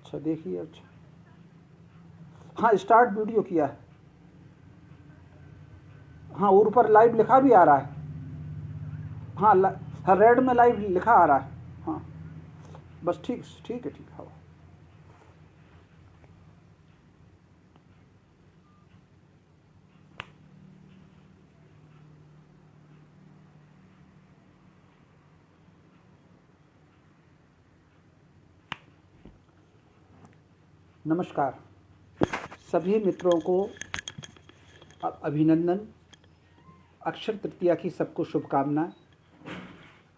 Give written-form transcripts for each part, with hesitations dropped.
अच्छा देखिए। अच्छा हाँ, स्टार्ट वीडियो किया है। हाँ, और ऊपर लाइव लिखा भी आ रहा है। हाँ, हाँ, रेड में लाइव लिखा आ रहा है। हाँ, बस ठीक ठीक है, ठीक है। हाँ। नमस्कार सभी मित्रों को, अभिनंदन। अक्षय तृतीया की सबको शुभकामनाएं।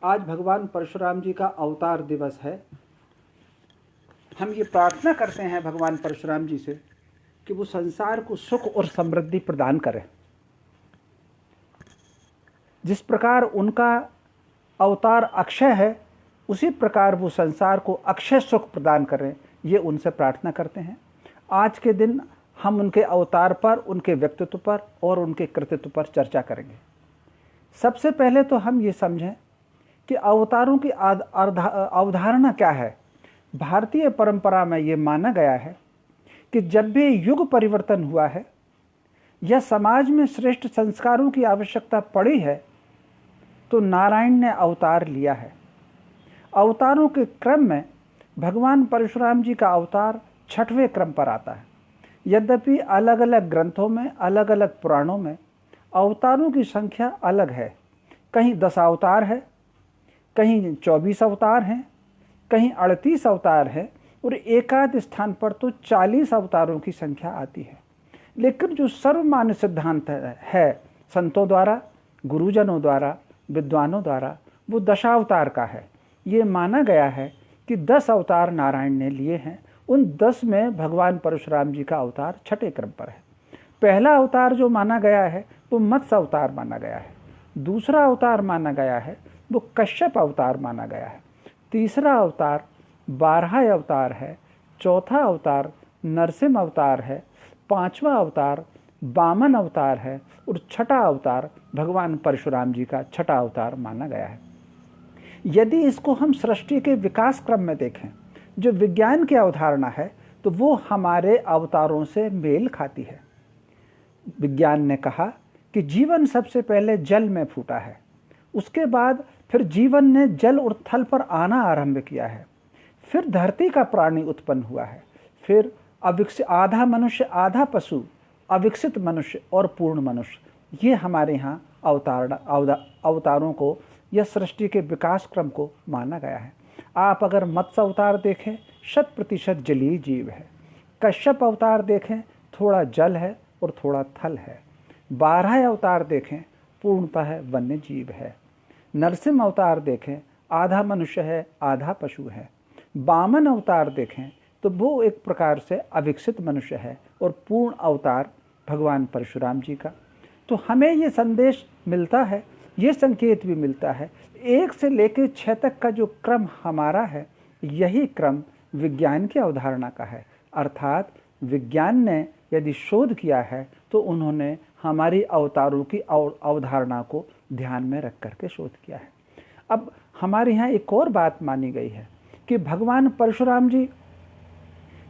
आज भगवान परशुराम जी का अवतार दिवस है। हम ये प्रार्थना करते हैं भगवान परशुराम जी से कि वो संसार को सुख और समृद्धि प्रदान करें। जिस प्रकार उनका अवतार अक्षय है, उसी प्रकार वो संसार को अक्षय सुख प्रदान करें, ये उनसे प्रार्थना करते हैं। आज के दिन हम उनके अवतार पर, उनके व्यक्तित्व पर और उनके कृतित्व पर चर्चा करेंगे। सबसे पहले तो हम ये समझें कि अवतारों की अवधारणा क्या है। भारतीय परंपरा में ये माना गया है कि जब भी युग परिवर्तन हुआ है या समाज में श्रेष्ठ संस्कारों की आवश्यकता पड़ी है, तो नारायण ने अवतार लिया है। अवतारों के क्रम में भगवान परशुराम जी का अवतार 6वें क्रम पर आता है। यद्यपि अलग अलग ग्रंथों में, अलग अलग पुराणों में अवतारों की संख्या अलग है। कहीं 10 अवतार है, कहीं 24 अवतार हैं, कहीं 38 अवतार है और एकाध स्थान पर तो 40 अवतारों की संख्या आती है। लेकिन जो सर्वमान्य सिद्धांत है संतों द्वारा, गुरुजनों द्वारा, विद्वानों द्वारा, वो दशावतार का है। ये माना गया है कि 10 अवतार नारायण ने लिए हैं। उन 10 में भगवान परशुराम जी का अवतार 6ठे क्रम पर है। पहला अवतार जो माना गया है वो मत्स्य अवतार माना गया है। दूसरा अवतार माना गया है वो कश्यप अवतार माना गया है। तीसरा अवतार बारहा अवतार है। चौथा अवतार नरसिंह अवतार है। पांचवा अवतार वामन अवतार है और 6ठा अवतार भगवान परशुराम जी का 6ठा अवतार माना गया है। यदि इसको हम सृष्टि के विकास क्रम में देखें, जो विज्ञान की अवधारणा है, तो वो हमारे अवतारों से मेल खाती है। विज्ञान ने कहा कि जीवन सबसे पहले जल में फूटा है, उसके बाद फिर जीवन ने जल और थल पर आना आरंभ किया है, फिर धरती का प्राणी उत्पन्न हुआ है, फिर अविकसित आधा मनुष्य आधा पशु, अविकसित मनुष्य और पूर्ण मनुष्य। ये हमारे यहाँ अवतारों को या सृष्टि के विकास क्रम को माना गया है। आप अगर मत्स्य अवतार देखें, 100% जलीय जीव है। कश्यप अवतार देखें, थोड़ा जल है और थोड़ा थल है। बारहा अवतार देखें, पूर्णतः वन्य जीव है। नरसिंह अवतार देखें, आधा मनुष्य है आधा पशु है। वामन अवतार देखें तो वो एक प्रकार से अविकसित मनुष्य है और पूर्ण अवतार भगवान परशुराम जी का। तो हमें ये संदेश मिलता है, ये संकेत भी मिलता है, 1 से लेकर 6 तक का जो क्रम हमारा है, यही क्रम विज्ञान की अवधारणा का है। अर्थात विज्ञान ने यदि शोध किया है तो उन्होंने हमारी अवतारों की अवधारणा को ध्यान में रख करके शोध किया है। अब हमारे यहाँ एक और बात मानी गई है कि भगवान परशुराम जी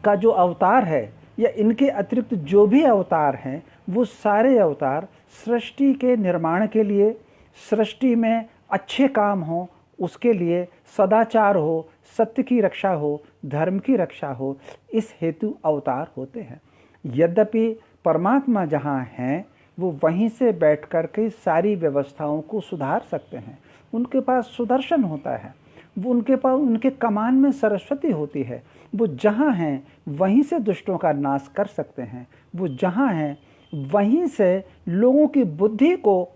का जो अवतार है या इनके अतिरिक्त जो भी अवतार हैं, वो सारे अवतार सृष्टि के निर्माण के लिए, सृष्टि में अच्छे काम हो, उसके लिए सदाचार हो, सत्य की रक्षा हो, धर्म की रक्षा हो, इस हेतु अवतार होते हैं। यद्यपि परमात्मा जहाँ हैं वो वहीं से बैठ कर के सारी व्यवस्थाओं को सुधार सकते हैं। उनके पास सुदर्शन होता है, वो उनके पास, उनके कमान में सरस्वती होती है। वो जहाँ हैं वहीं से दुष्टों का नाश कर सकते हैं। वो जहाँ हैं वहीं से लोगों की बुद्धि को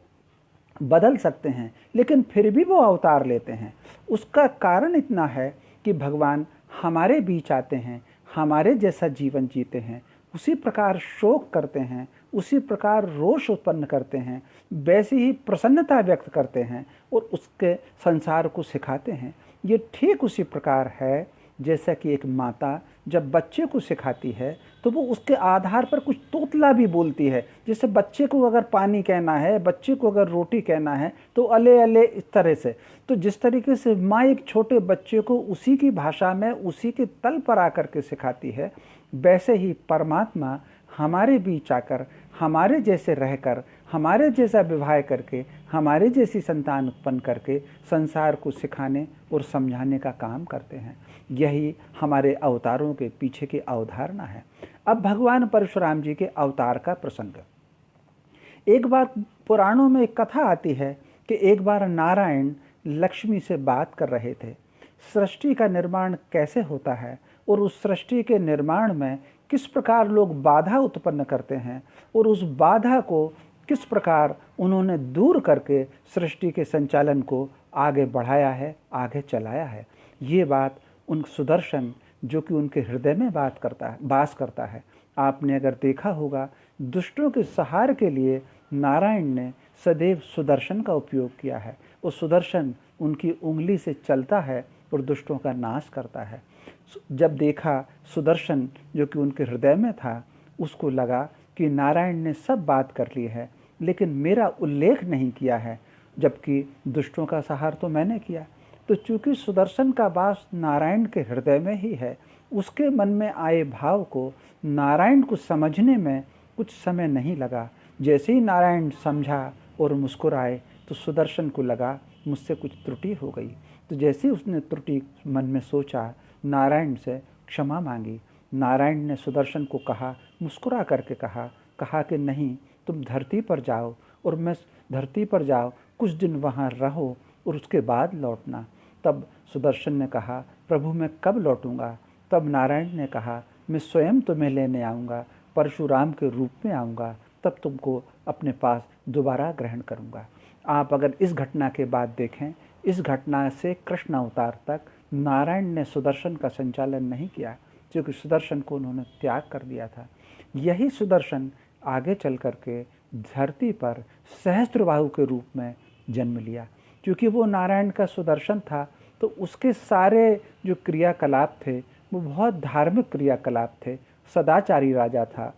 बदल सकते हैं, लेकिन फिर भी वो अवतार लेते हैं। उसका कारण इतना है कि भगवान हमारे बीच आते हैं, हमारे जैसा जीवन जीते हैं, उसी प्रकार शोक करते हैं, उसी प्रकार रोष उत्पन्न करते हैं, वैसी ही प्रसन्नता व्यक्त करते हैं और उसके संसार को सिखाते हैं। ये ठीक उसी प्रकार है जैसा कि एक माता जब बच्चे को सिखाती है तो वो उसके आधार पर कुछ तोतला भी बोलती है। जैसे बच्चे को अगर पानी कहना है, बच्चे को अगर रोटी कहना है तो अले अले इस तरह से। तो जिस तरीके से माँ एक छोटे बच्चे को उसी की भाषा में, उसी के तल पर आकर के सिखाती है, वैसे ही परमात्मा हमारे बीच आकर, हमारे जैसे रहकर, हमारे जैसा विवाह करके, हमारे जैसी संतान उत्पन्न करके संसार को सिखाने और समझाने का काम करते हैं। यही हमारे अवतारों के पीछे की अवधारणा है। अब भगवान परशुराम जी के अवतार का प्रसंग। एक बार पुराणों में एक कथा आती है कि एक बार नारायण लक्ष्मी से बात कर रहे थे, सृष्टि का निर्माण कैसे होता है और उस सृष्टि के निर्माण में किस प्रकार लोग बाधा उत्पन्न करते हैं और उस बाधा को किस प्रकार उन्होंने दूर करके सृष्टि के संचालन को आगे बढ़ाया है, आगे चलाया है। ये बात उन सुदर्शन, जो कि उनके हृदय में वास करता है। आपने अगर देखा होगा, दुष्टों के संहार के लिए नारायण ने सदैव सुदर्शन का उपयोग किया है। वो सुदर्शन उनकी उंगली से चलता है और दुष्टों का नाश करता है। जब देखा सुदर्शन, जो कि उनके हृदय में था, उसको लगा कि नारायण ने सब बात कर ली है, लेकिन मेरा उल्लेख नहीं किया है, जबकि दुष्टों का संहार तो मैंने किया। तो चूंकि सुदर्शन का वास नारायण के हृदय में ही है, उसके मन में आए भाव को नारायण को समझने में कुछ समय नहीं लगा। जैसे ही नारायण समझा और मुस्कुराए तो सुदर्शन को लगा मुझसे कुछ त्रुटि हो गई। तो जैसे ही उसने त्रुटि मन में सोचा, नारायण से क्षमा मांगी। नारायण ने सुदर्शन को कहा, मुस्कुरा करके कहा कि नहीं, तुम धरती पर जाओ और मैं धरती पर जाओ, कुछ दिन वहाँ रहो और उसके बाद लौटना। तब सुदर्शन ने कहा, प्रभु मैं कब लौटूंगा? तब नारायण ने कहा, मैं स्वयं तुम्हें लेने आऊँगा, परशुराम के रूप में आऊँगा, तब तुमको अपने पास दोबारा ग्रहण करूँगा। आप अगर इस घटना के बाद देखें, इस घटना से कृष्ण अवतार तक नारायण ने सुदर्शन का संचालन नहीं किया, क्योंकि सुदर्शन को उन्होंने त्याग कर दिया था। यही सुदर्शन आगे चल करके धरती पर सहस्त्रबाहु के रूप में जन्म लिया। क्योंकि वो नारायण का सुदर्शन था, तो उसके सारे जो क्रियाकलाप थे वो बहुत धार्मिक क्रियाकलाप थे। सदाचारी राजा था,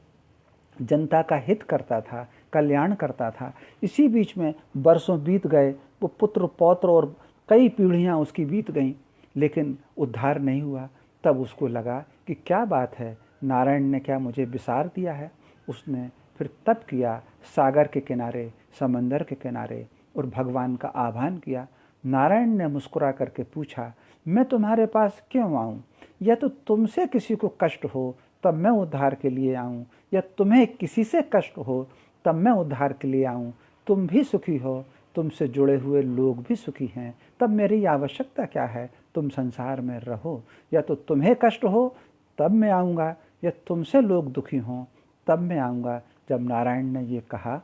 जनता का हित करता था, कल्याण करता था। इसी बीच में वर्षों बीत गए, वो पुत्र पौत्र और कई पीढ़ियां उसकी बीत गईं, लेकिन उद्धार नहीं हुआ। तब उसको लगा कि क्या बात है, नारायण ने क्या मुझे विसार दिया है। उसने फिर तप किया, सागर के किनारे, समंदर के किनारे, और भगवान का आह्वान किया। नारायण ने मुस्कुरा करके पूछा, मैं तुम्हारे पास क्यों आऊँ? या तो तुमसे किसी को कष्ट हो तब मैं उद्धार के लिए आऊँ, या तुम्हें किसी से कष्ट हो तब मैं उद्धार के लिए आऊँ। तुम भी सुखी हो, तुमसे जुड़े हुए लोग भी सुखी हैं, तब मेरी आवश्यकता क्या है? तुम संसार में रहो। या तो तुम्हें कष्ट हो तब मैं आऊँगा, या तुमसे लोग दुखी हों तब मैं आऊँगा। जब नारायण ने ये कहा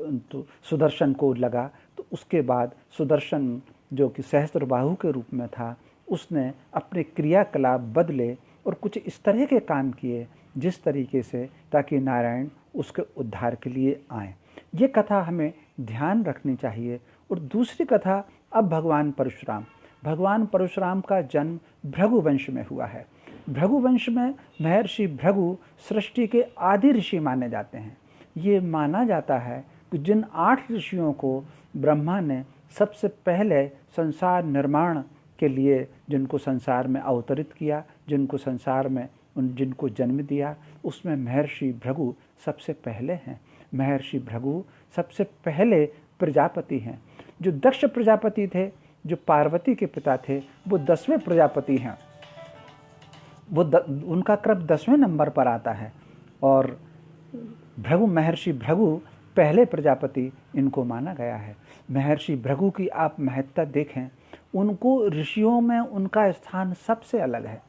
तो सुदर्शन को लगा, तो उसके बाद सुदर्शन, जो कि सहस्त्रबाहु के रूप में था, उसने अपने क्रियाकलाप बदले और कुछ इस तरह के काम किए जिस तरीके से ताकि नारायण उसके उद्धार के लिए आए। ये कथा हमें ध्यान रखनी चाहिए। और दूसरी कथा, अब भगवान परशुराम का जन्म भृगु वंश में हुआ है। भृगु वंश में महर्षि भृगु सृष्टि के आदि ऋषि माने जाते हैं। ये माना जाता है कि जिन 8 ऋषियों को ब्रह्मा ने सबसे पहले संसार निर्माण के लिए, जिनको संसार में अवतरित किया, जिनको संसार में जिनको जन्म दिया, उसमें महर्षि भृगु सबसे पहले हैं। महर्षि भृगु सबसे पहले प्रजापति हैं। जो दक्ष प्रजापति थे, जो पार्वती के पिता थे, वो 10वें प्रजापति हैं। उनका क्रम 10वें नंबर पर आता है। और महर्षि भृगु पहले प्रजापति इनको माना गया है। महर्षि भृगु की आप महत्ता देखें, उनको ऋषियों में उनका स्थान सबसे अलग है।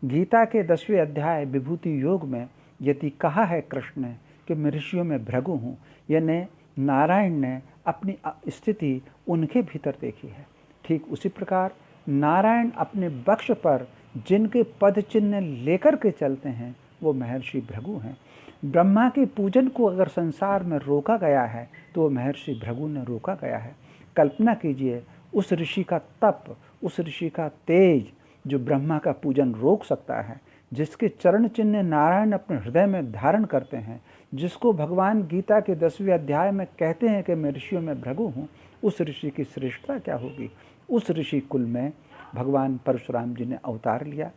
गीता के 10वें अध्याय विभूति योग में यदि कहा है कृष्ण ने कि मैं ऋषियों में भृगु हूँ, यानी नारायण ने अपनी स्थिति उनके भीतर देखी है। ठीक उसी प्रकार नारायण अपने वक्ष पर जिनके पद चिन्ह लेकर के चलते हैं, वो महर्षि भृगु हैं। ब्रह्मा के पूजन को अगर संसार में रोका गया है तो वो महर्षि भृगु ने रोका गया है। कल्पना कीजिए, उस ऋषि का तप, उस ऋषि का तेज जो ब्रह्मा का पूजन रोक सकता है, जिसके चरण चिन्ह नारायण अपने हृदय में धारण करते हैं, जिसको भगवान गीता के 10वें अध्याय में कहते हैं कि मैं ऋषियों में भृगु हूँ, उस ऋषि की श्रेष्ठता क्या होगी। उस ऋषि कुल में भगवान परशुराम जी ने अवतार लिया।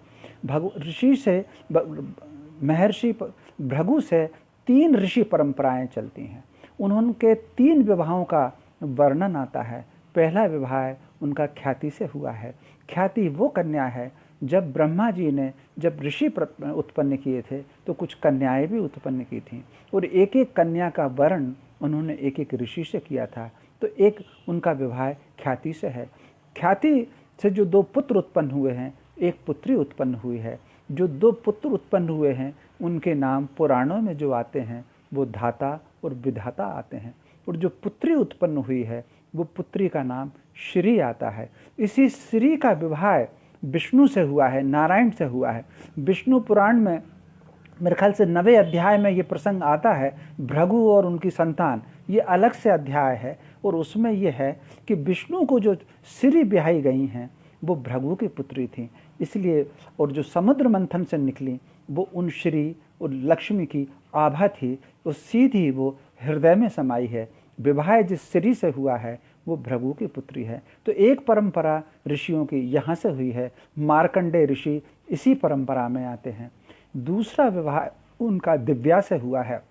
ऋषि से महर्षि भृगु से 3 ऋषि परंपराएं चलती हैं। उनके 3 विवाहों का वर्णन आता है। पहला विवाह उनका ख्याति से हुआ है। ख्याति वो कन्या है, जब ब्रह्मा जी ने जब ऋषि उत्पन्न किए थे तो कुछ कन्याएं भी उत्पन्न की थीं, और एक एक कन्या का वर्ण उन्होंने एक एक ऋषि से किया था। तो एक उनका विवाह ख्याति से है। ख्याति से जो 2 पुत्र उत्पन्न हुए हैं, एक पुत्री उत्पन्न हुई है। जो 2 पुत्र उत्पन्न हुए हैं उनके नाम पुराणों में जो आते हैं वो धाता और विधाता आते हैं, और जो पुत्री उत्पन्न हुई है वो पुत्री का नाम श्री आता है। इसी श्री का विवाह विष्णु से हुआ है, नारायण से हुआ है। विष्णु पुराण में मेरे ख्याल से 9वें अध्याय में ये प्रसंग आता है, भृगु और उनकी संतान। ये अलग से अध्याय है, और उसमें ये है कि विष्णु को जो श्री ब्याही गई हैं वो भृगु की पुत्री थी, इसलिए। और जो समुद्र मंथन से निकली वो उन श्री और लक्ष्मी की आभा थी, तो सीधी वो हृदय में समाई है। विवाह जिस श्री से हुआ है वो भृगु की पुत्री है। तो एक परंपरा ऋषियों की यहाँ से हुई है, मार्कंडेय ऋषि इसी परंपरा में आते हैं। दूसरा विवाह उनका दिव्या से हुआ है।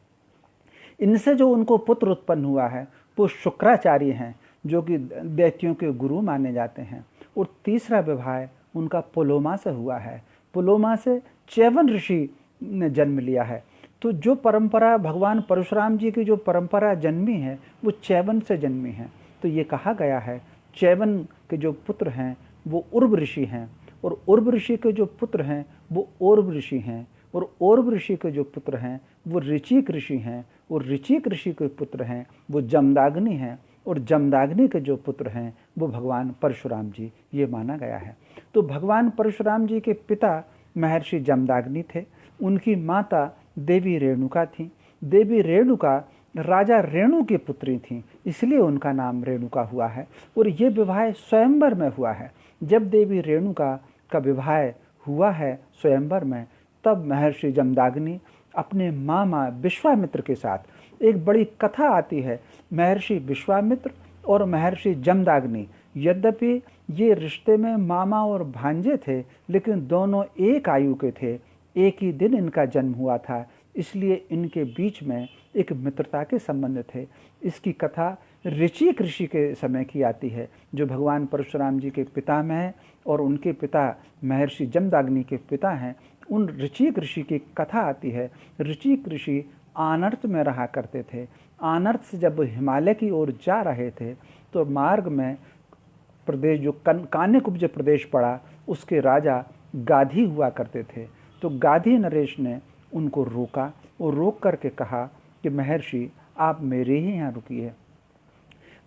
इनसे जो उनको पुत्र उत्पन्न हुआ है वो शुक्राचार्य हैं, जो कि दैत्यों के गुरु माने जाते हैं। और तीसरा विवाह उनका पुलोमा से हुआ है। पुलोमा से च्यवन ऋषि ने जन्म लिया है। तो जो परंपरा भगवान परशुराम जी की जो परंपरा जन्मी है वो च्यवन से जन्मी है। तो ये कहा गया है च्यवन के जो पुत्र हैं वो उर्व ऋषि हैं, और उर्व ऋषि के जो पुत्र हैं वो ओर्व ऋषि हैं, और ओर्व ऋषि के जो पुत्र हैं वो ऋचिक ऋषि हैं, और ऋचिक ऋषि के पुत्र हैं वो जमदाग्नि हैं, और जमदाग्नि के जो पुत्र हैं वो भगवान परशुराम जी, ये माना गया है। तो भगवान परशुराम जी के पिता महर्षि जमदाग्नि थे। उनकी माता देवी रेणुका थी। देवी रेणुका राजा रेणु की पुत्री थी, इसलिए उनका नाम रेणुका हुआ है। और ये विवाह स्वयंवर में हुआ है। जब देवी रेणुका का विवाह हुआ है स्वयंवर में, तब महर्षि जमदाग्नि अपने मामा विश्वामित्र के साथ, एक बड़ी कथा आती है, महर्षि विश्वामित्र और महर्षि जमदाग्नि, यद्यपि ये रिश्ते में मामा और भांजे थे, लेकिन दोनों एक आयु के थे, एक ही दिन इनका जन्म हुआ था, इसलिए इनके बीच में एक मित्रता के संबंध थे। इसकी कथा ऋचिक ऋषि के समय की आती है, जो भगवान परशुराम जी के पिता में है, और उनके पिता महर्षि जमदाग्नि के पिता हैं। उन ऋचिक ऋषि की कथा आती है। ऋचिक ऋषि आनर्त में रहा करते थे। आनर्त से जब हिमालय की ओर जा रहे थे तो मार्ग में प्रदेश जो कान्यकुब्ज प्रदेश पड़ा, उसके राजा गाधी हुआ करते थे। तो गाधी नरेश ने उनको रोका, और रोक करके कहा कि महर्षि आप मेरे ही यहाँ रुकिए।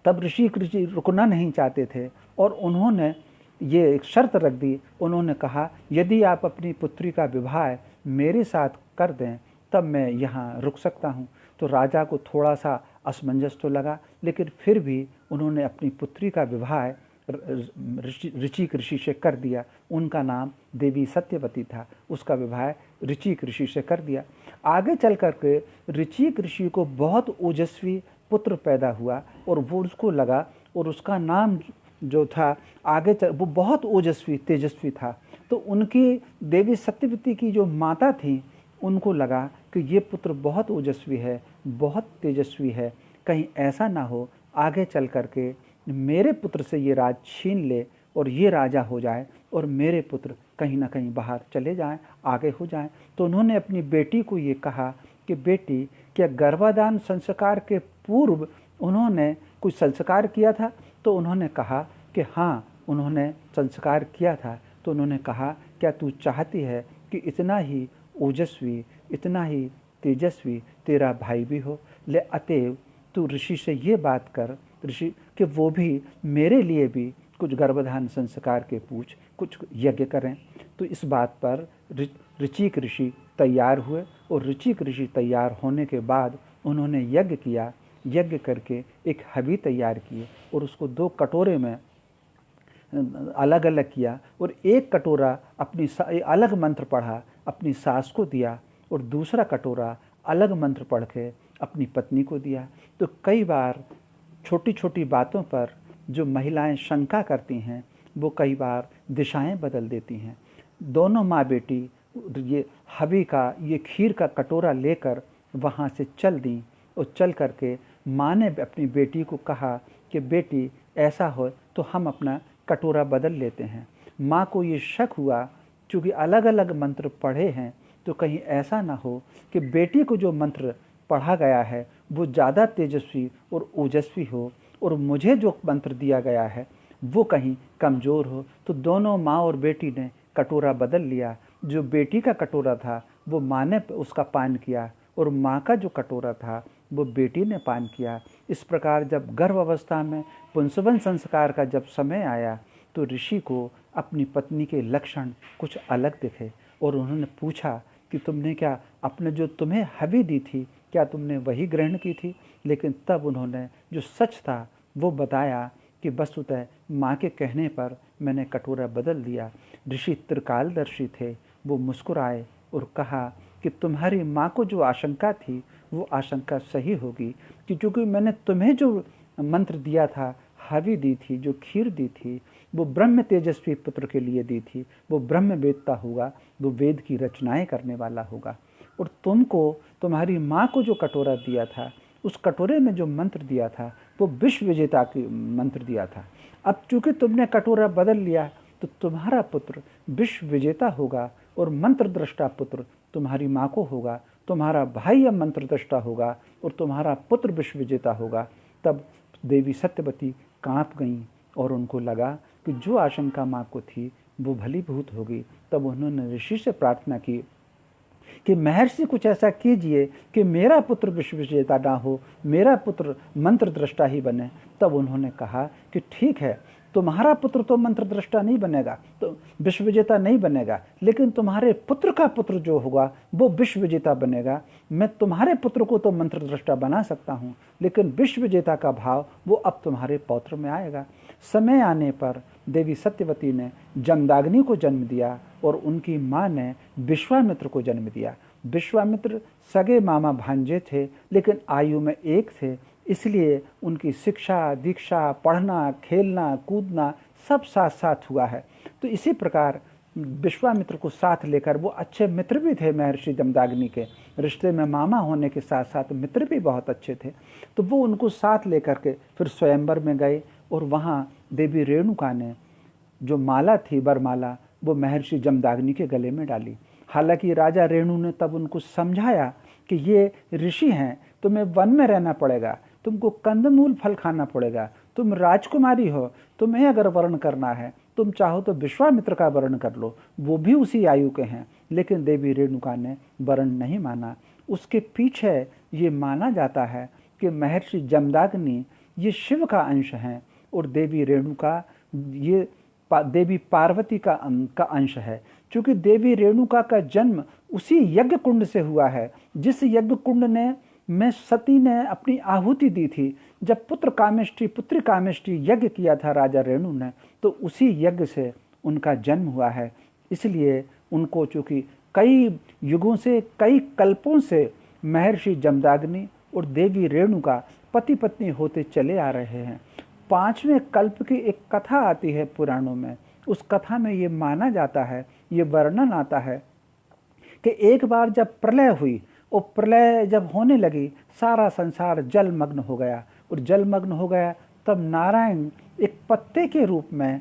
तब ऋषि रुकना नहीं चाहते थे, और उन्होंने ये एक शर्त रख दी। उन्होंने कहा यदि आप अपनी पुत्री का विवाह मेरे साथ कर दें तब मैं यहाँ रुक सकता हूँ। तो राजा को थोड़ा सा असमंजस तो लगा, लेकिन फिर भी उन्होंने अपनी पुत्री का विवाह ऋचिक ऋषि से कर दिया। उनका नाम देवी सत्यवती था। उसका विवाह ऋचिक ऋषि से कर दिया। आगे चल करके ऋचिक ऋषि को बहुत ओजस्वी पुत्र पैदा हुआ, और वो उसको लगा, और उसका नाम जो था आगे वो बहुत ओजस्वी तेजस्वी था। तो उनकी देवी सत्यवती की जो माता थी, उनको लगा कि ये पुत्र बहुत ओजस्वी है, बहुत तेजस्वी है, कहीं ऐसा ना हो आगे चल करके मेरे पुत्र से ये राज छीन ले और ये राजा हो जाए, और मेरे पुत्र कहीं ना कहीं बाहर चले जाएं, आगे हो जाएं। तो उन्होंने अपनी बेटी को ये कहा कि बेटी, क्या गर्भाधान संस्कार के पूर्व उन्होंने कुछ संस्कार किया था? तो उन्होंने कहा कि हाँ, उन्होंने संस्कार किया था। तो उन्होंने कहा क्या तू चाहती है कि इतना ही ओजस्वी, इतना ही तेजस्वी तेरा भाई भी हो? ले अतएव तू ऋषि से ये बात कर, ऋषि कि वो भी मेरे लिए भी कुछ गर्भधान संस्कार के पूछ, कुछ यज्ञ करें। तो इस बात पर ऋचिक ऋषि तैयार हुए, और ऋचिक ऋषि तैयार होने के बाद उन्होंने यज्ञ किया। यज्ञ करके एक हवि तैयार किए, और उसको 2 कटोरे में अलग अलग किया, और एक कटोरा अपनी अलग मंत्र पढ़ा, अपनी सास को दिया और दूसरा कटोरा अलग मंत्र पढ़ के अपनी पत्नी को दिया। तो कई बार छोटी छोटी बातों पर जो महिलाएं शंका करती हैं वो कई बार दिशाएं बदल देती हैं। दोनों माँ बेटी ये हबी का ये खीर का कटोरा लेकर वहाँ से चल दी और चल करके माँ ने अपनी बेटी को कहा कि बेटी ऐसा हो तो हम अपना कटोरा बदल लेते हैं। माँ को ये शक हुआ, चूँकि अलग अलग मंत्र पढ़े हैं तो कहीं ऐसा ना हो कि बेटी को जो मंत्र पढ़ा गया है वो ज़्यादा तेजस्वी और ओजस्वी हो और मुझे जो मंत्र दिया गया है वो कहीं कमज़ोर हो। तो दोनों माँ और बेटी ने कटोरा बदल लिया। जो बेटी का कटोरा था वो माँ ने उसका पान किया और माँ का जो कटोरा था वो बेटी ने पान किया। इस प्रकार जब गर्भ अवस्था में पुंसवन संस्कार का जब समय आया तो ऋषि को अपनी पत्नी के लक्षण कुछ अलग दिखे और उन्होंने पूछा कि तुमने क्या अपने जो तुम्हें हवि दी थी क्या तुमने वही ग्रहण की थी? लेकिन तब उन्होंने जो सच था वो बताया कि वस्तुतः माँ के कहने पर मैंने कटोरा बदल दिया। ऋषि त्रिकालदर्शी थे, वो मुस्कुराए और कहा कि तुम्हारी माँ को जो आशंका थी वो आशंका सही होगी कि क्योंकि मैंने तुम्हें जो मंत्र दिया था, हवि दी थी, जो खीर दी थी, वो ब्रह्म तेजस्वी पुत्र के लिए दी थी। वो ब्रह्म वेदता होगा, वो वेद की रचनाएं करने वाला होगा। और तुमको, तुम्हारी माँ को जो कटोरा दिया था, उस कटोरे में जो मंत्र दिया था वो विश्व विजेता की मंत्र दिया था। अब चूंकि तुमने कटोरा बदल लिया तो तुम्हारा पुत्र विश्व विजेता होगा और मंत्र दृष्टा पुत्र तुम्हारी माँ को होगा। तुम्हारा भाई अब मंत्र दृष्टा होगा और तुम्हारा पुत्र विश्व विजेता होगा। तब देवी सत्यवती कांप गईं और उनको लगा कि जो आशंका माँ को थी वो भलीभूत होगी। तब उन्होंने ऋषि से प्रार्थना की कि महर्षि कुछ ऐसा कीजिए कि मेरा पुत्र विश्व विजेता ना हो, मेरा पुत्र मंत्र दृष्टा ही बने। तब उन्होंने कहा कि ठीक है, तुम्हारा पुत्र तो मंत्र दृष्टा नहीं बनेगा, तो विश्व विजेता नहीं बनेगा, लेकिन तुम्हारे पुत्र का पुत्र जो होगा वो विश्व विजेता बनेगा। मैं तुम्हारे पुत्र को तो मंत्र दृष्टा बना सकता हूँ, लेकिन विश्व विजेता का भाव वो अब तुम्हारे पौत्र में आएगा। समय आने पर देवी सत्यवती ने जमदाग्नि को जन्म दिया और उनकी माँ ने विश्वामित्र को जन्म दिया। विश्वामित्र सगे मामा भांजे थे, लेकिन आयु में एक थे, इसलिए उनकी शिक्षा, दीक्षा, पढ़ना, खेलना, कूदना सब साथ साथ हुआ है। तो इसी प्रकार विश्वामित्र को साथ लेकर, वो अच्छे मित्र भी थे महर्षि जमदाग्नि के, रिश्ते में मामा होने के साथ साथ मित्र भी बहुत अच्छे थे। तो वो उनको साथ लेकर के फिर स्वयंवर में गए और वहाँ देवी रेणुका ने जो माला थी, वरमाला, वो महर्षि जमदाग्नि के गले में डाली। हालांकि राजा रेणु ने तब उनको समझाया कि ये ऋषि हैं, तुम्हें वन में रहना पड़ेगा, तुमको कंदमूल फल खाना पड़ेगा, तुम राजकुमारी हो, तुम्हें अगर वर्ण करना है, तुम चाहो तो विश्वामित्र का वर्ण कर लो, वो भी उसी आयु के हैं। लेकिन देवी रेणुका ने वर्ण नहीं माना। उसके पीछे ये माना जाता है कि महर्षि जमदाग्नि ये शिव का अंश हैं और देवी रेणुका ये देवी पार्वती का अंश है। क्योंकि देवी रेणुका का जन्म उसी यज्ञ कुंड से हुआ है जिस यज्ञ कुंड में सती ने अपनी आहुति दी थी। जब पुत्री कामेष्टि यज्ञ किया था राजा रेणु ने, तो उसी यज्ञ से उनका जन्म हुआ है। इसलिए उनको, चूँकि कई युगों से, कई कल्पों से महर्षि जमदाग्नि और देवी रेणुका पति पत्नी होते चले आ रहे हैं। 5वें कल्प की एक कथा आती है पुराणों में। उस कथा में ये माना जाता है, ये वर्णन आता है कि एक बार जब प्रलय हुई और प्रलय जब होने लगी, सारा संसार जलमग्न हो गया और जलमग्न हो गया, तब नारायण एक पत्ते के रूप में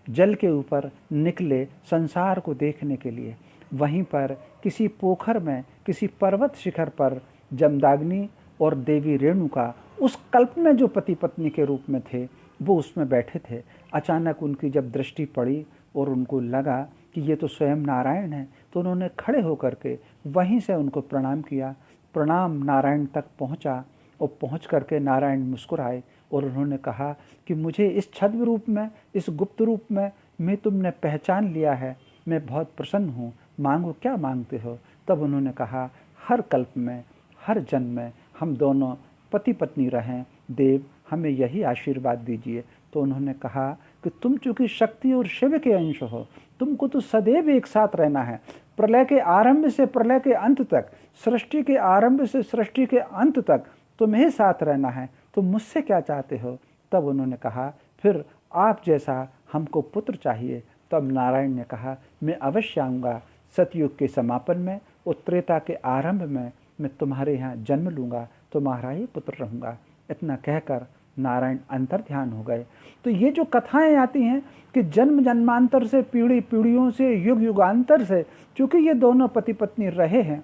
जल के ऊपर निकले संसार को देखने के लिए। वहीं पर किसी पोखर में, किसी पर्वत शिखर पर जमदाग्नि और देवी रेणुका उस कल्प में जो पति पत्नी के रूप में थे वो उसमें बैठे थे। अचानक उनकी जब दृष्टि पड़ी और उनको लगा कि ये तो स्वयं नारायण हैं, तो उन्होंने खड़े होकर के वहीं से उनको प्रणाम किया। प्रणाम नारायण तक पहुंचा और पहुंच करके नारायण मुस्कुराए और उन्होंने कहा कि मुझे इस छद्म रूप में, इस गुप्त रूप में तुमने पहचान लिया है, मैं बहुत प्रसन्न हूँ, मांगो क्या मांगते हो। तब उन्होंने कहा, हर कल्प में, हर जन्म में हम दोनों पति पत्नी रहें, देव हमें यही आशीर्वाद दीजिए। तो उन्होंने कहा कि तुम चूँकि शक्ति और शिव के अंश हो, तुमको तो सदैव एक साथ रहना है, प्रलय के आरंभ से प्रलय के अंत तक, सृष्टि के आरंभ से सृष्टि के अंत तक तुम्हें साथ रहना है, तुम मुझसे क्या चाहते हो? तब उन्होंने कहा, फिर आप जैसा हमको पुत्र चाहिए। तब नारायण ने कहा, मैं अवश्य आऊँगा, सतयुग के समापन में, उत्तरेता के आरंभ में मैं तुम्हारे यहाँ जन्म लूँगा, तुम्हारा ही पुत्र रहूँगा। इतना कहकर नारायण अंतर ध्यान हो गए। तो ये जो कथाएं आती हैं कि जन्म जन्मांतर से, पीढ़ी पीढ़ियों से, युग युगांतर से, चूँकि ये दोनों पति पत्नी रहे हैं,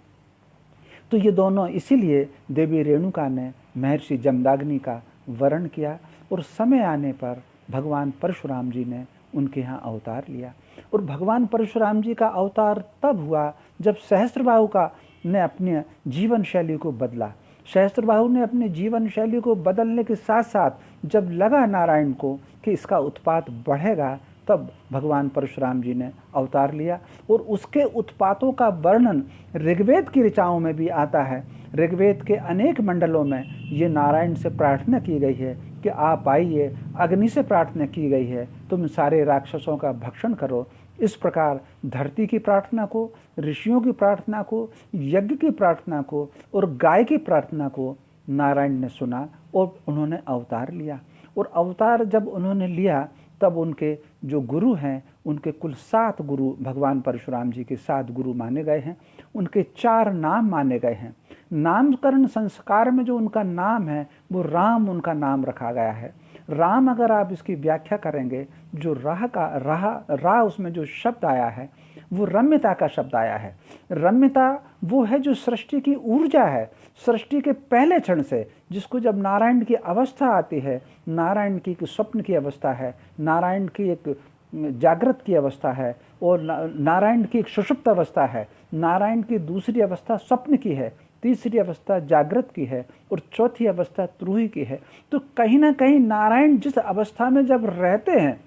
तो ये दोनों इसीलिए देवी रेणुका ने महर्षि जमदाग्नि का वरण किया और समय आने पर भगवान परशुराम जी ने उनके यहाँ अवतार लिया। और भगवान परशुराम जी का अवतार तब हुआ जब सहस्त्रबाहु का ने अपने जीवन शैली को बदला। सहस्त्रबाहु ने अपने जीवन शैली को बदलने के साथ साथ जब लगा नारायण को कि इसका उत्पात बढ़ेगा, तब भगवान परशुराम जी ने अवतार लिया। और उसके उत्पातों का वर्णन ऋग्वेद की ऋचाओं में भी आता है। ऋग्वेद के अनेक मंडलों में ये नारायण से प्रार्थना की गई है कि आप आइए, अग्नि से प्रार्थना की गई है, तुम सारे राक्षसों का भक्षण करो। इस प्रकार धरती की प्रार्थना को, ऋषियों की प्रार्थना को, यज्ञ की प्रार्थना को और गाय की प्रार्थना को नारायण ने सुना और उन्होंने अवतार लिया। और अवतार जब उन्होंने लिया, तब उनके जो गुरु हैं, उनके कुल 7 गुरु भगवान परशुराम जी के 7 गुरु माने गए हैं। उनके 4 नाम माने गए हैं। नामकरण संस्कार में जो उनका नाम है वो राम उनका नाम रखा गया है। राम अगर आप इसकी व्याख्या करेंगे, जो रा उसमें जो शब्द आया है वो रम्यता का शब्द आया है। रम्यता वो है जो सृष्टि की ऊर्जा है, सृष्टि के पहले क्षण से, जिसको जब नारायण की अवस्था आती है, नारायण की एक स्वप्न की अवस्था है, नारायण की एक जागृत की अवस्था है और नारायण की एक सुषुप्त अवस्था है, नारायण की दूसरी अवस्था स्वप्न की है, तीसरी अवस्था जागृत की है और चौथी अवस्था त्रूही की है। तो कहीं ना कहीं नारायण जिस अवस्था में जब रहते हैं,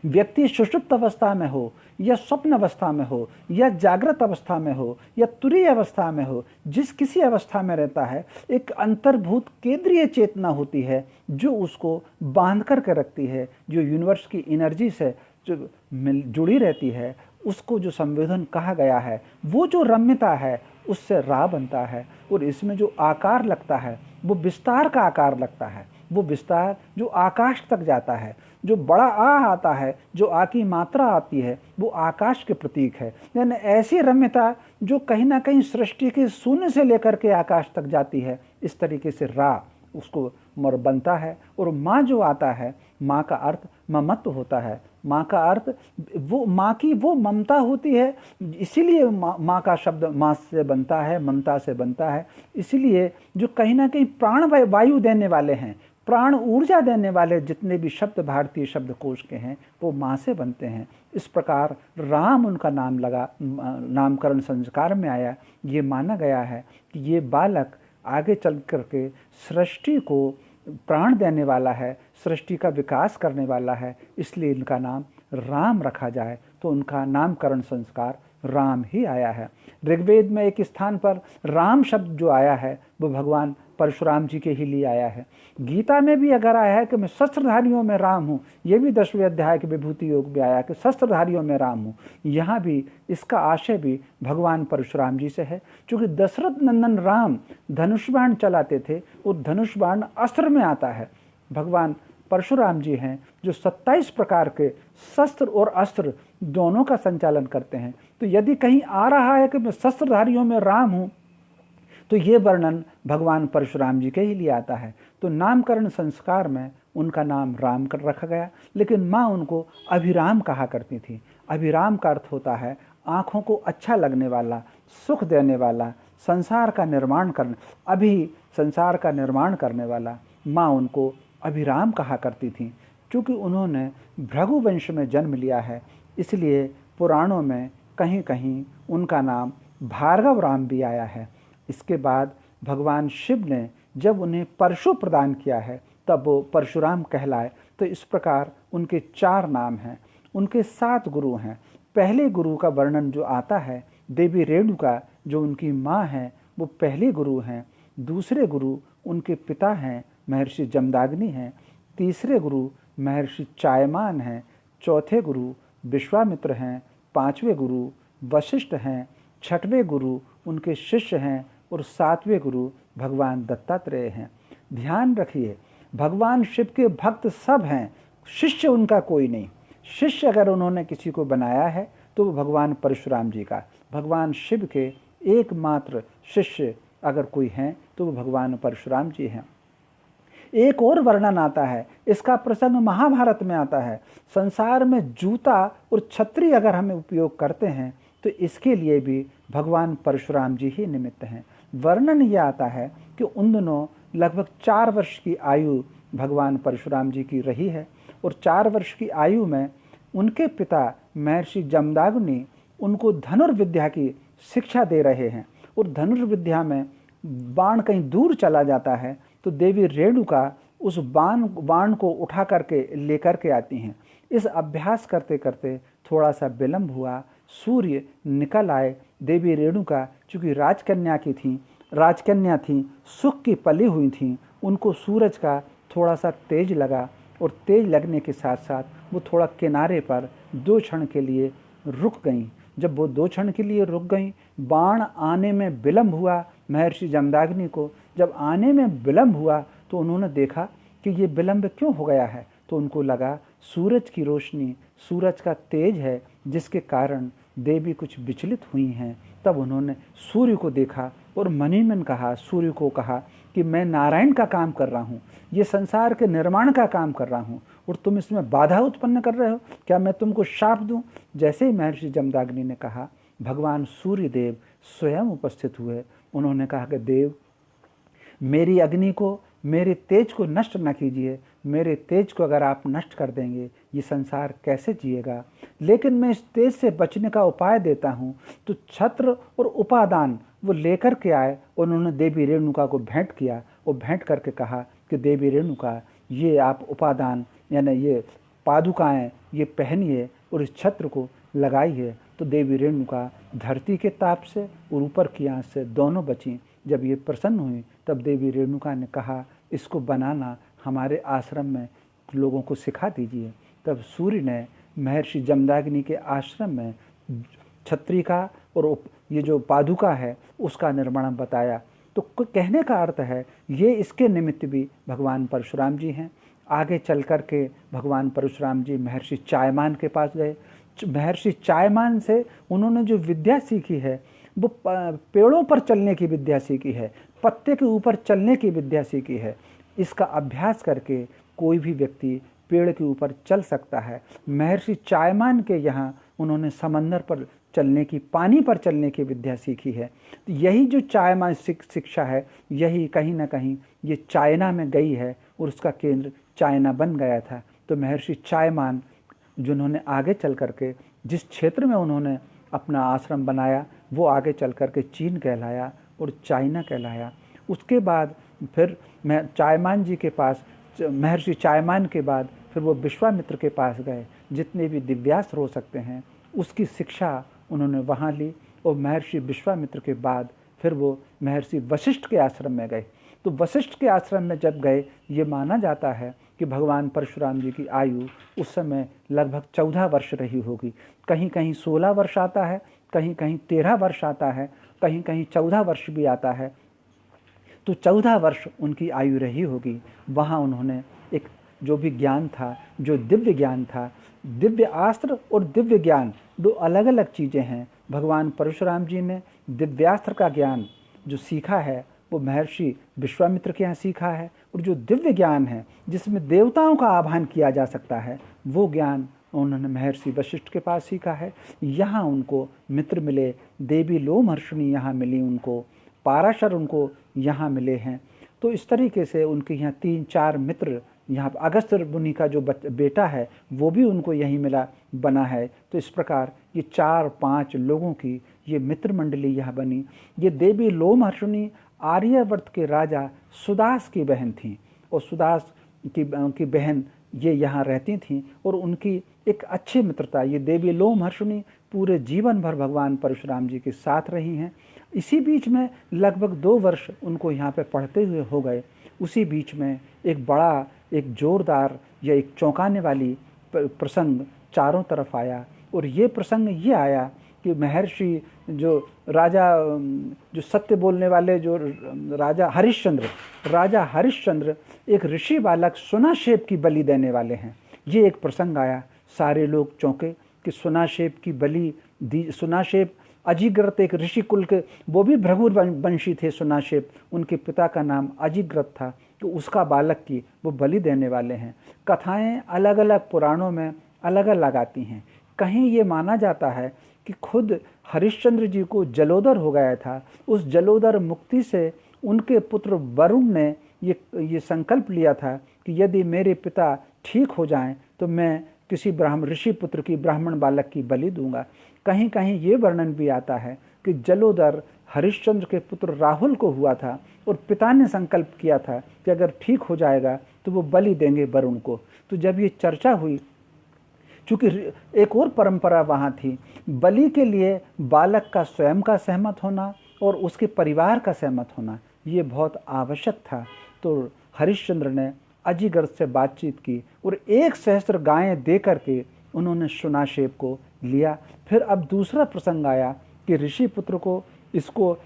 व्यक्ति सुषुप्त अवस्था में हो या स्वप्न अवस्था में हो या जागृत अवस्था में हो या तुरीय अवस्था में हो, जिस किसी अवस्था में रहता है, एक अंतर्भूत केंद्रीय चेतना होती है जो उसको बांध करके रखती है, जो यूनिवर्स की एनर्जी से जो जुड़ी रहती है, उसको जो संवेदन कहा गया है, वो जो रम्यता है उससे रा बनता है। और इसमें जो आकार लगता है वो विस्तार का आकार लगता है, वो विस्तार जो आकाश तक जाता है। जो बड़ा आ आता है, जो आ की मात्रा आती है, वो आकाश के प्रतीक है। यानी ऐसी रम्यता जो कहीं ना कहीं सृष्टि के शून्य से लेकर के आकाश तक जाती है, इस तरीके से रा उसको मर बनता है। और माँ जो आता है, माँ का अर्थ ममत्व होता है, माँ का अर्थ वो माँ की वो ममता होती है, इसीलिए माँ का शब्द माँ से बनता है, ममता से बनता है। इसीलिए जो कहीं ना कहीं प्राण वायु देने वाले हैं, प्राण ऊर्जा देने वाले जितने भी शब्द भारतीय शब्दकोश के हैं, वो माँ से बनते हैं। इस प्रकार राम उनका नाम लगा, नामकरण संस्कार में आया। ये माना गया है कि ये बालक आगे चल करके सृष्टि को प्राण देने वाला है, सृष्टि का विकास करने वाला है, इसलिए इनका नाम राम रखा जाए। तो उनका नामकरण संस्कार राम ही आया है। ऋग्वेद में एक स्थान पर राम शब्द जो आया है वो भगवान परशुराम जी के ही लिए आया है। गीता में भी अगर आया है कि मैं शस्त्रधारियों में राम हूँ, ये भी 10वें अध्याय के विभूति योग में आया कि शस्त्रधारियों में राम हूँ। यहाँ भी इसका आशय भी भगवान परशुराम जी से है, क्योंकि दशरथ नंदन राम धनुष बाण चलाते थे और धनुष बाण अस्त्र में आता है। भगवान परशुराम जी हैं जो 27 प्रकार के शस्त्र और अस्त्र दोनों का संचालन करते हैं। तो यदि कहीं आ रहा है कि मैं शस्त्रधारियों में राम हूँ, तो ये वर्णन भगवान परशुराम जी के ही लिए आता है। तो नामकरण संस्कार में उनका नाम राम कर रखा गया, लेकिन माँ उनको अभिराम कहा करती थी। अभिराम का अर्थ होता है आँखों को अच्छा लगने वाला, सुख देने वाला, संसार का निर्माण करने, अभी संसार का निर्माण करने वाला। माँ उनको अभिराम कहा करती थी। क्योंकि उन्होंने भृगुवंश में जन्म लिया है, इसलिए पुराणों में कहीं कहीं उनका नाम भार्गव राम भी आया है। इसके बाद भगवान शिव ने जब उन्हें परशु प्रदान किया है, तब वो परशुराम कहलाए। तो इस प्रकार उनके 4 नाम हैं। उनके 7 गुरु हैं। पहले गुरु का वर्णन जो आता है, देवी रेणुका जो उनकी माँ हैं, वो पहले गुरु हैं। दूसरे गुरु उनके पिता हैं, महर्षि जमदाग्नि हैं। तीसरे गुरु महर्षि चायमान हैं। चौथे गुरु विश्वामित्र हैं, 5वें गुरु वशिष्ठ हैं, 6वें गुरु उनके शिष्य हैं और 7वें गुरु भगवान दत्तात्रेय हैं। ध्यान रखिए, भगवान शिव के भक्त सब हैं, शिष्य उनका कोई नहीं। शिष्य अगर उन्होंने किसी को बनाया है तो वो भगवान परशुराम जी का, भगवान शिव के एकमात्र शिष्य अगर कोई हैं तो वो भगवान परशुराम जी हैं। एक और वर्णन आता है, इसका प्रसंग महाभारत में आता है। संसार में जूता और छतरी अगर हमें उपयोग करते हैं तो इसके लिए भी भगवान परशुराम जी ही निमित्त हैं। वर्णन यह आता है कि उन दिनों लगभग 4 वर्ष की आयु भगवान परशुराम जी की रही है और 4 वर्ष की आयु में उनके पिता महर्षि जमदग्नि उनको धनुर्विद्या की शिक्षा दे रहे हैं और धनुर्विद्या में बाण कहीं दूर चला जाता है तो देवी रेणुका उस बाण को उठा करके लेकर के आती हैं। इस अभ्यास करते करते थोड़ा सा विलंब हुआ, सूर्य निकल आए। देवी रेणुका चूँकि राजकन्या थी, सुख की पली हुई थी, उनको सूरज का थोड़ा सा तेज लगा और तेज लगने के साथ साथ वो थोड़ा किनारे पर 2 क्षण के लिए रुक गईं। जब वो 2 क्षण के लिए रुक गईं, बाण आने में विलंब हुआ महर्षि जमदग्नि को। जब आने में विलंब हुआ तो उन्होंने देखा कि ये विलंब क्यों हो गया है, तो उनको लगा सूरज की रोशनी, सूरज का तेज है जिसके कारण देवी कुछ विचलित हुई हैं। तब उन्होंने सूर्य को देखा और मन ही मन कहा, सूर्य को कहा कि मैं नारायण का काम कर रहा हूँ, ये संसार के निर्माण का काम कर रहा हूँ और तुम इसमें बाधा उत्पन्न कर रहे हो, क्या मैं तुमको शाप दूं? जैसे ही महर्षि जमदग्नि ने कहा, भगवान सूर्य देव स्वयं उपस्थित हुए। उन्होंने कहा कि देव, मेरी अग्नि को, मेरे तेज को नष्ट न कीजिए। मेरे तेज को अगर आप नष्ट कर देंगे ये संसार कैसे जिएगा। लेकिन मैं इस तेज से बचने का उपाय देता हूँ। तो छत्र और उपादान वो लेकर के आए। उन्होंने देवी रेणुका को भेंट किया और भेंट करके कहा कि देवी रेणुका, ये आप उपादान यानी ये पादुकाएँ ये पहनिए और इस छत्र को लगाइए। तो देवी रेणुका धरती के ताप से और ऊपर की आँच से दोनों बचीं। जब ये प्रसन्न हुई तब देवी रेणुका ने कहा, इसको बनाना हमारे आश्रम में लोगों को सिखा दीजिए। तब सूर्य ने महर्षि जमदग्नि के आश्रम में छत्री का और ये जो पादुका है उसका निर्माण बताया। तो कहने का अर्थ है ये इसके निमित्त भी भगवान परशुराम जी हैं। आगे चल कर के भगवान परशुराम जी महर्षि चायमान के पास गए। महर्षि चायमान से उन्होंने जो विद्या सीखी है वो पेड़ों पर चलने की विद्या सीखी है, पत्ते के ऊपर चलने की विद्या सीखी है। इसका अभ्यास करके कोई भी व्यक्ति पेड़ के ऊपर चल सकता है। महर्षि चायमान के यहाँ उन्होंने समंदर पर चलने की, पानी पर चलने की विद्या सीखी है। तो यही जो चायमान शिक्षा है, यही कहीं ना कहीं ये चाइना में गई है और उसका केंद्र चाइना बन गया था। तो महर्षि चायमान जिन्होंने आगे चल करके जिस क्षेत्र में उन्होंने अपना आश्रम बनाया वो आगे चल करके चीन कहलाया और चाइना कहलाया। उसके बाद फिर मैं चायमान जी के पास, महर्षि चायमान के बाद फिर वो विश्वामित्र के पास गए। जितने भी दिव्यास्त्र हो सकते हैं उसकी शिक्षा उन्होंने वहाँ ली और महर्षि विश्वामित्र के बाद फिर वो महर्षि वशिष्ठ के आश्रम में गए। तो वशिष्ठ के आश्रम में जब गए, ये माना जाता है कि भगवान परशुराम जी की आयु उस समय लगभग 14 वर्ष रही होगी। कहीं कहीं 16 वर्ष आता है, कहीं कहीं 13 वर्ष आता है, कहीं कहीं 14 वर्ष भी आता है। तो 14 वर्ष उनकी आयु रही होगी। वहाँ उन्होंने एक जो भी ज्ञान था, जो दिव्य ज्ञान था, दिव्य अस्त्र और दिव्य ज्ञान 2 अलग अलग चीज़ें हैं। भगवान परशुराम जी ने दिव्यास्त्र का ज्ञान जो सीखा है वो महर्षि विश्वामित्र के यहाँ सीखा है और जो दिव्य ज्ञान है जिसमें देवताओं का आह्वान किया जा सकता है वो ज्ञान उन्होंने महर्षि वशिष्ठ के पास सीखा है। यहाँ उनको मित्र मिले, देवी लोमहर्षिणी यहाँ मिली, उनको पाराशर उनको यहाँ मिले हैं। तो इस तरीके से उनके यहाँ 3-4 मित्र, यहाँ अगस्त्य मुनि का जो बेटा है वो भी उनको यहीं मिला बना है। तो इस प्रकार ये 4-5 लोगों की ये मित्र मंडली यहाँ बनी। ये देवी लोमहर्षिणी आर्यावर्त के राजा सुदास की बहन थीं और सुदास की बहन ये यहाँ रहती थीं और उनकी एक अच्छी मित्रता। ये देवी लोमहर्षिणी पूरे जीवन भर भगवान परशुराम जी के साथ रही हैं। इसी बीच में लगभग 2 वर्ष उनको यहाँ पे पढ़ते हुए हो गए। उसी बीच में एक बड़ा, एक जोरदार या एक चौंकाने वाली प्रसंग चारों तरफ आया। और ये प्रसंग ये आया कि महर्षि जो राजा, जो सत्य बोलने वाले जो राजा हरिश्चंद्र एक ऋषि बालक सुनाशेप की बलि देने वाले हैं। ये एक प्रसंग आया। सारे लोग चौंके कि सुनाशेप की बलि दी। सुनाशेप अजिग्रत एक ऋषि कुल के, वो भी भृगु वंशी थे सुनाशेप, उनके पिता का नाम अजिग्रत था, तो उसका बालक की वो बलि देने वाले हैं। कथाएं अलग अलग पुराणों में अलग अलग आती हैं। कहीं ये माना जाता है कि खुद हरिश्चंद्र जी को जलोदर हो गया था। उस जलोदर मुक्ति से उनके पुत्र वरुण ने ये संकल्प लिया था कि यदि मेरे पिता ठीक हो जाएं तो मैं किसी ऋषि पुत्र की, ब्राह्मण बालक की बलि दूंगा। कहीं कहीं ये वर्णन भी आता है कि जलोदर हरिश्चंद्र के पुत्र राहुल को हुआ था और पिता ने संकल्प किया था कि अगर ठीक हो जाएगा तो वो बलि देंगे वरुण को। तो जब ये चर्चा हुई, चूँकि एक और परंपरा वहाँ थी, बलि के लिए बालक का स्वयं का सहमत होना और उसके परिवार का सहमत होना ये बहुत आवश्यक था। तो हरिश्चंद्र ने अजिग्रत से बातचीत की और 1,000 गायें दे करके उन्होंने सुनाशेप को लिया। फिर अब दूसरा प्रसंग आया कि ऋषि पुत्र को इसको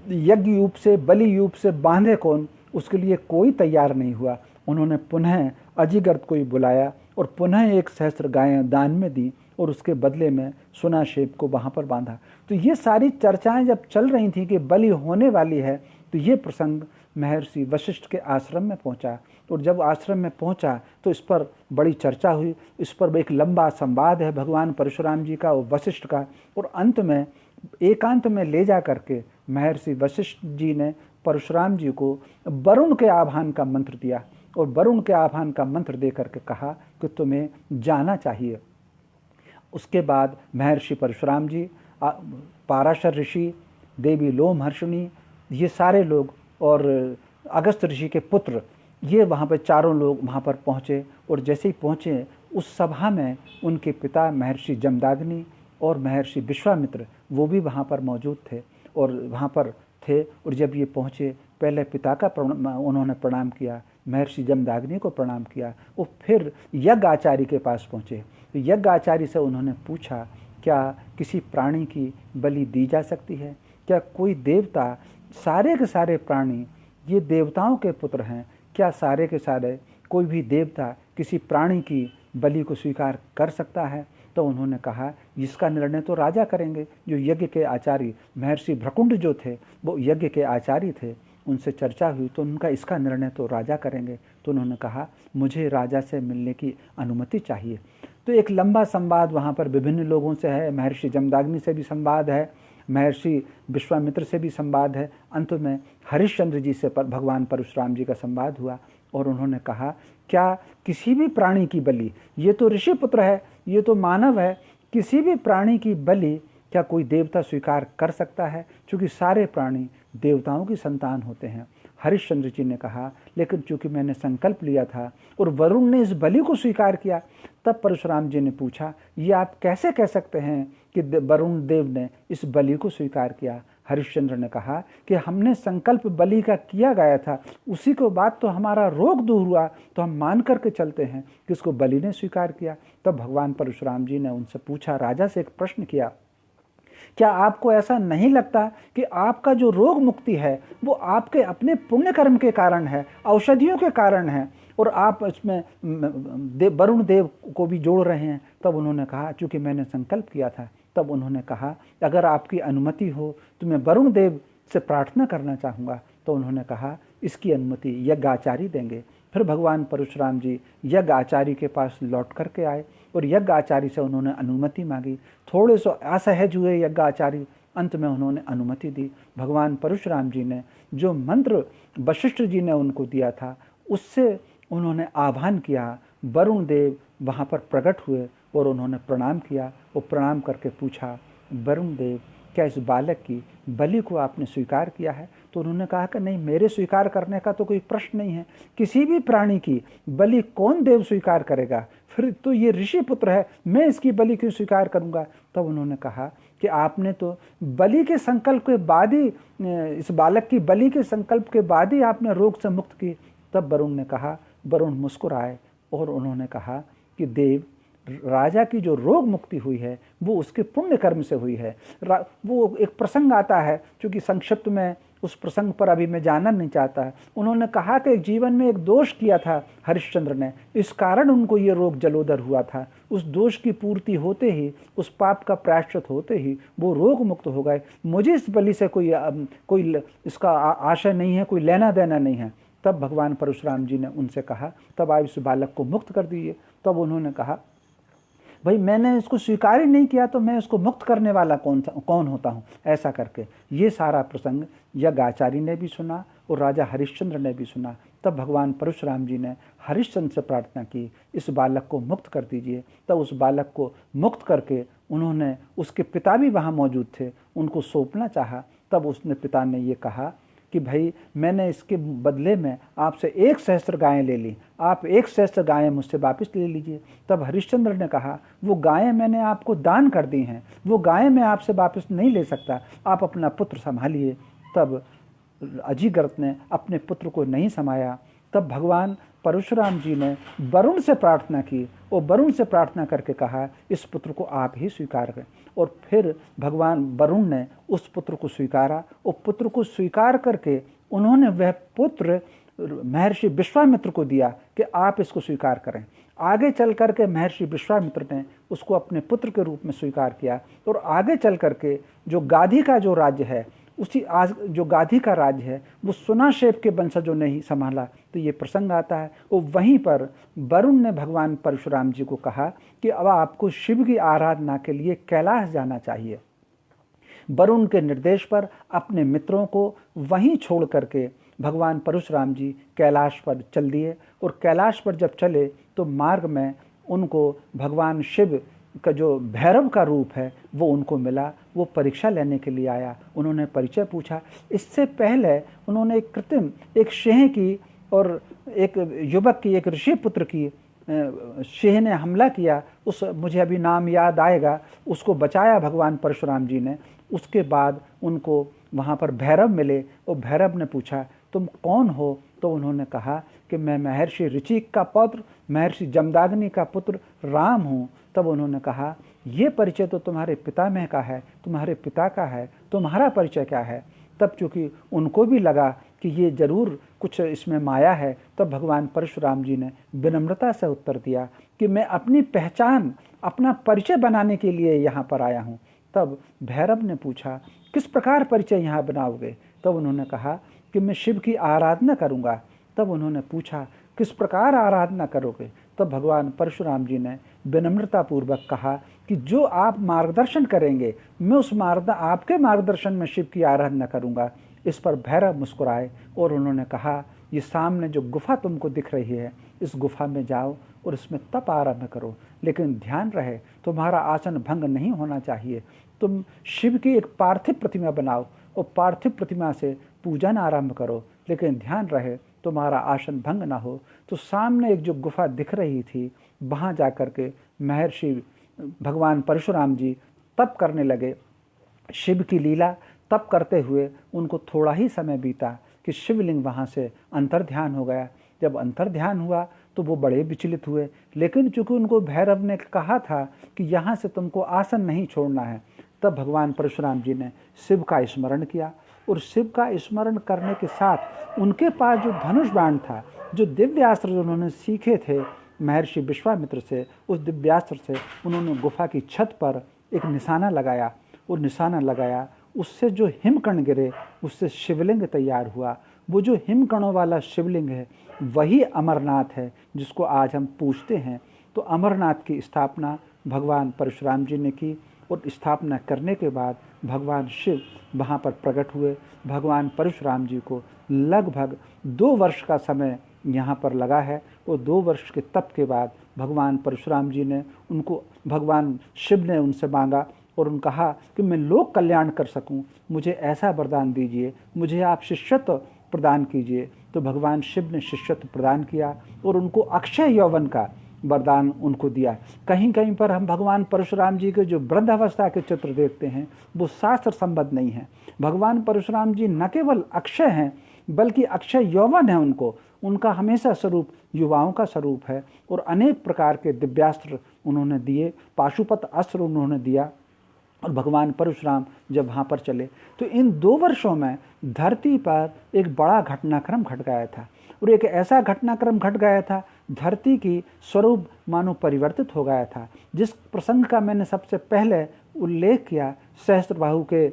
यज्ञ यूप से, बलि यूप से बांधे कौन, उसके लिए कोई तैयार नहीं हुआ। उन्होंने पुनः अजिग्रत को ही बुलाया और पुनः 1,000 गायें दान में दी और उसके बदले में सुनाशेप को वहाँ पर बांधा। तो ये सारी चर्चाएं जब चल रही थी कि बलि होने वाली है, तो ये प्रसंग महर्षि वशिष्ठ के आश्रम में पहुँचा। और जब आश्रम में पहुँचा तो इस पर बड़ी चर्चा हुई। इस पर एक लंबा संवाद है भगवान परशुराम जी का और वशिष्ठ का। और अंत में एकांत में ले जा करके महर्षि वशिष्ठ जी ने परशुराम जी को वरुण के आह्वान का मंत्र दिया और वरुण के आह्वान का मंत्र दे करके कहा कि तुम्हें जाना चाहिए। उसके बाद महर्षि परशुराम जी, पाराशर ऋषि, देवी लोमहर्षिणी, ये सारे लोग और अगस्त ऋषि के पुत्र, ये वहाँ पर चारों लोग वहाँ पर पहुँचे। और जैसे ही पहुँचे उस सभा में उनके पिता महर्षि जमदाग्नि और महर्षि विश्वामित्र वो भी वहाँ पर मौजूद थे और वहाँ पर थे। और जब ये पहुँचे, पहले पिता का उन्होंने प्रणाम किया, महर्षि जमदाग्नि को प्रणाम किया। वो फिर यज्ञ आचार्य के पास पहुँचे। तो यज्ञ आचार्य से उन्होंने पूछा, क्या किसी प्राणी की बलि दी जा सकती है? क्या कोई देवता, सारे के सारे प्राणी ये देवताओं के पुत्र हैं, क्या सारे के सारे कोई भी देवता किसी प्राणी की बलि को स्वीकार कर सकता है? तो उन्होंने कहा, इसका निर्णय तो राजा करेंगे। जो यज्ञ के आचार्य महर्षि भ्रकुंड जो थे, वो यज्ञ के आचार्य थे, उनसे चर्चा हुई तो उनका इसका निर्णय तो राजा करेंगे। तो उन्होंने कहा, मुझे राजा से मिलने की अनुमति चाहिए। तो एक लंबा संवाद वहाँ पर विभिन्न लोगों से है। महर्षि जमदाग्नि से भी संवाद है, महर्षि विश्वामित्र से भी संवाद है। अंत में हरिश्चंद्र जी से भगवान परशुराम जी का संवाद हुआ और उन्होंने कहा, क्या किसी भी प्राणी की बलि, ये तो ऋषि पुत्र है, ये तो मानव है, किसी भी प्राणी की बलि क्या कोई देवता स्वीकार कर सकता है? क्योंकि सारे प्राणी देवताओं की संतान होते हैं। हरिश्चंद्र जी ने कहा, लेकिन चूंकि मैंने संकल्प लिया था और वरुण ने इस बलि को स्वीकार किया। तब परशुराम जी ने पूछा, ये आप कैसे कह सकते हैं कि वरुण देव ने इस बलि को स्वीकार किया? हरिश्चंद्र ने कहा कि हमने संकल्प बलि का किया गया था, उसी के बाद तो हमारा रोग दूर हुआ, तो हम मान करके चलते हैं कि इसको बलि ने स्वीकार किया। तब भगवान परशुराम जी ने उनसे पूछा, राजा से एक प्रश्न किया, क्या आपको ऐसा नहीं लगता कि आपका जो रोग मुक्ति है वो आपके अपने पुण्य कर्म के कारण है, औषधियों के कारण है, और आप इसमें वरुण देव को भी जोड़ रहे हैं? तब उन्होंने कहा, चूँकि मैंने संकल्प किया था। तब उन्होंने कहा, अगर आपकी अनुमति हो तो मैं वरुण देव से प्रार्थना करना चाहूँगा। तो उन्होंने कहा, इसकी अनुमति यज्ञ आचार्य देंगे। फिर भगवान परशुराम जी यज्ञ आचार्य के पास लौट करके आए और यज्ञ आचार्य से उन्होंने अनुमति मांगी। थोड़े से असहज हुए यज्ञ आचार्य, अंत में उन्होंने अनुमति दी। भगवान परशुराम जी ने जो मंत्र वशिष्ठ जी ने उनको दिया था, उससे उन्होंने आह्वान किया। वरुण देव वहाँ पर प्रकट हुए और उन्होंने प्रणाम किया और प्रणाम करके पूछा, वरुण देव, क्या इस बालक की बलि को आपने स्वीकार किया है? तो उन्होंने कहा कि नहीं, मेरे स्वीकार करने का तो कोई प्रश्न नहीं है, किसी भी प्राणी की बलि कौन देव स्वीकार करेगा? फिर तो ये ऋषि पुत्र है, मैं इसकी बलि क्यों स्वीकार करूंगा? तब उन्होंने कहा कि आपने तो बलि के संकल्प के बाद ही, इस बालक की बलि के संकल्प के बाद ही आपने रोग से मुक्त की। तब वरुण ने कहा, वरुण मुस्कुराए और उन्होंने कहा कि देव, राजा की जो रोग मुक्ति हुई है वो उसके पुण्य कर्म से हुई है। वो एक प्रसंग आता है, क्योंकि संक्षिप्त में उस प्रसंग पर अभी मैं जानना नहीं चाहता है। उन्होंने कहा कि जीवन में एक दोष किया था हरिश्चंद्र ने, इस कारण उनको ये रोग जलोदर हुआ था। उस दोष की पूर्ति होते ही, उस पाप का प्रायश्चित होते ही वो रोग मुक्त हो गए। मुझे इस बलि से कोई इसका आशय नहीं है, कोई लेना देना नहीं है। तब भगवान परशुराम जी ने उनसे कहा, तब आप इस बालक को मुक्त कर दीजिए। तब उन्होंने कहा, भाई मैंने इसको स्वीकार ही नहीं किया तो मैं इसको मुक्त करने वाला कौन होता हूँ। ऐसा करके ये सारा प्रसंग यज्ञ आचार्य ने भी सुना और राजा हरिश्चंद्र ने भी सुना। तब भगवान परशुराम जी ने हरिश्चंद्र से प्रार्थना की, इस बालक को मुक्त कर दीजिए। तब उस बालक को मुक्त करके उन्होंने, उसके पिता भी वहाँ मौजूद थे, उनको सौंपना चाहा। तब उसने पिता ने ये कहा कि भाई मैंने इसके बदले में आपसे 1 सहस्त्र गायें ले ली, आप 1 सहस्त्र गायें मुझसे वापस ले लीजिए। तब हरिश्चंद्र ने कहा, वो गायें मैंने आपको दान कर दी हैं, वो गायें मैं आपसे वापस नहीं ले सकता, आप अपना पुत्र संभालिए। तब अजीगर्त ने अपने पुत्र को नहीं समाया। तब भगवान परशुराम जी ने वरुण से प्रार्थना की और वरुण से प्रार्थना करके कहा, इस पुत्र को आप ही स्वीकार करें। और फिर भगवान वरुण ने उस पुत्र को स्वीकारा और पुत्र को स्वीकार करके उन्होंने वह पुत्र महर्षि विश्वामित्र को दिया कि आप इसको स्वीकार करें। आगे चल करके महर्षि विश्वामित्र ने उसको अपने पुत्र के रूप में स्वीकार किया और आगे चल करके जो गाधी का जो राज्य है, उसी आज जो गाधी का राज्य है वो सुनाशेप के वंशजों ने ही संभाला। तो ये प्रसंग आता है। और वहीं पर वरुण ने भगवान परशुराम जी को कहा कि अब आपको शिव की आराधना के लिए कैलाश जाना चाहिए। वरुण के निर्देश पर अपने मित्रों को वहीं छोड़ करके भगवान परशुराम जी कैलाश पर चल दिए। और कैलाश पर जब चले तो मार्ग में उनको भगवान शिव का जो भैरव का रूप है वो उनको मिला। वो परीक्षा लेने के लिए आया, उन्होंने परिचय पूछा। इससे पहले उन्होंने एक कृत्रिम, एक शेह की और एक युवक की, एक ऋषि पुत्र की शेह ने हमला किया, उस मुझे अभी नाम याद आएगा, उसको बचाया भगवान परशुराम जी ने। उसके बाद उनको वहाँ पर भैरव मिले और भैरव ने पूछा, तुम कौन हो? तो उन्होंने कहा कि मैं महर्षि ऋचिक का पुत्र, महर्षि जमदाग्नि का पुत्र राम हूँ। तब उन्होंने कहा, ये परिचय तो तुम्हारे पिता में का है, तुम्हारे पिता का है, तुम्हारा परिचय क्या है? तब चूँकि उनको भी लगा कि ये जरूर कुछ इसमें माया है, तब भगवान परशुराम जी ने विनम्रता से उत्तर दिया कि मैं अपनी पहचान, अपना परिचय बनाने के लिए यहाँ पर आया हूँ। तब भैरव ने पूछा, किस प्रकार परिचय यहाँ बनाओगे? तब उन्होंने कहा कि मैं शिव की आराधना करूँगा। तब उन्होंने पूछा, किस प्रकार आराधना करोगे? तब भगवान परशुराम जी ने विनम्रतापूर्वक कहा कि जो आप मार्गदर्शन करेंगे, मैं उस आपके मार्गदर्शन में शिव की आराधना करूँगा। इस पर भैरव मुस्कुराए और उन्होंने कहा, ये सामने जो गुफा तुमको दिख रही है, इस गुफा में जाओ और इसमें तप आरंभ करो, लेकिन ध्यान रहे तुम्हारा आसन भंग नहीं होना चाहिए। तुम शिव की एक पार्थिव प्रतिमा बनाओ और पार्थिव प्रतिमा से पूजन आरंभ करो, लेकिन ध्यान रहे तुम्हारा आसन भंग ना हो। तो सामने एक जो गुफा दिख रही थी, वहाँ जा कर के महर्षि भगवान परशुराम जी तप करने लगे। शिव की लीला तप करते हुए उनको थोड़ा ही समय बीता कि शिवलिंग वहाँ से अंतर्ध्यान हो गया। जब अंतर्ध्यान हुआ तो वो बड़े विचलित हुए, लेकिन चूंकि उनको भैरव ने कहा था कि यहाँ से तुमको आसन नहीं छोड़ना है, तब भगवान परशुराम जी ने शिव का स्मरण किया। और शिव का स्मरण करने के साथ उनके पास जो धनुष बाण था, जो दिव्यास्त्र जो उन्होंने सीखे थे महर्षि विश्वामित्र से, उस दिव्यास्त्र से उन्होंने गुफा की छत पर एक निशाना लगाया। और निशाना लगाया, उससे जो हिमकण गिरे उससे शिवलिंग तैयार हुआ। वो जो हिमकणों वाला शिवलिंग है वही अमरनाथ है, जिसको आज हम पूजते हैं। तो अमरनाथ की स्थापना भगवान परशुराम जी ने की और स्थापना करने के बाद भगवान शिव वहाँ पर प्रकट हुए। भगवान परशुराम जी को लगभग 2 वर्ष का समय यहाँ पर लगा है और 2 वर्ष के तप के बाद भगवान परशुराम जी ने उनको, भगवान शिव ने उनसे मांगा और उन्होंने कहा कि मैं लोक कल्याण कर सकूं, मुझे ऐसा वरदान दीजिए, मुझे आप शिष्यत्व प्रदान कीजिए। तो भगवान शिव ने शिष्यत्व प्रदान किया और उनको अक्षय यौवन का वरदान उनको दिया। कहीं कहीं पर हम भगवान परशुराम जी के जो वृद्धावस्था के चित्र देखते हैं वो शास्त्र संबद्ध नहीं है। भगवान परशुराम जी न केवल अक्षय हैं बल्कि अक्षय यौवन है उनको। उनका हमेशा स्वरूप युवाओं का स्वरूप है और अनेक प्रकार के दिव्यास्त्र उन्होंने दिए, पाशुपत अस्त्र उन्होंने दिया। और भगवान परशुराम जब वहाँ पर चले तो इन 2 वर्षों में धरती पर एक बड़ा घटनाक्रम घट गया था, और एक ऐसा घटनाक्रम घट गया था, धरती की स्वरूप मानो परिवर्तित हो गया था। जिस प्रसंग का मैंने सबसे पहले उल्लेख किया, सहस्त्रबाहु के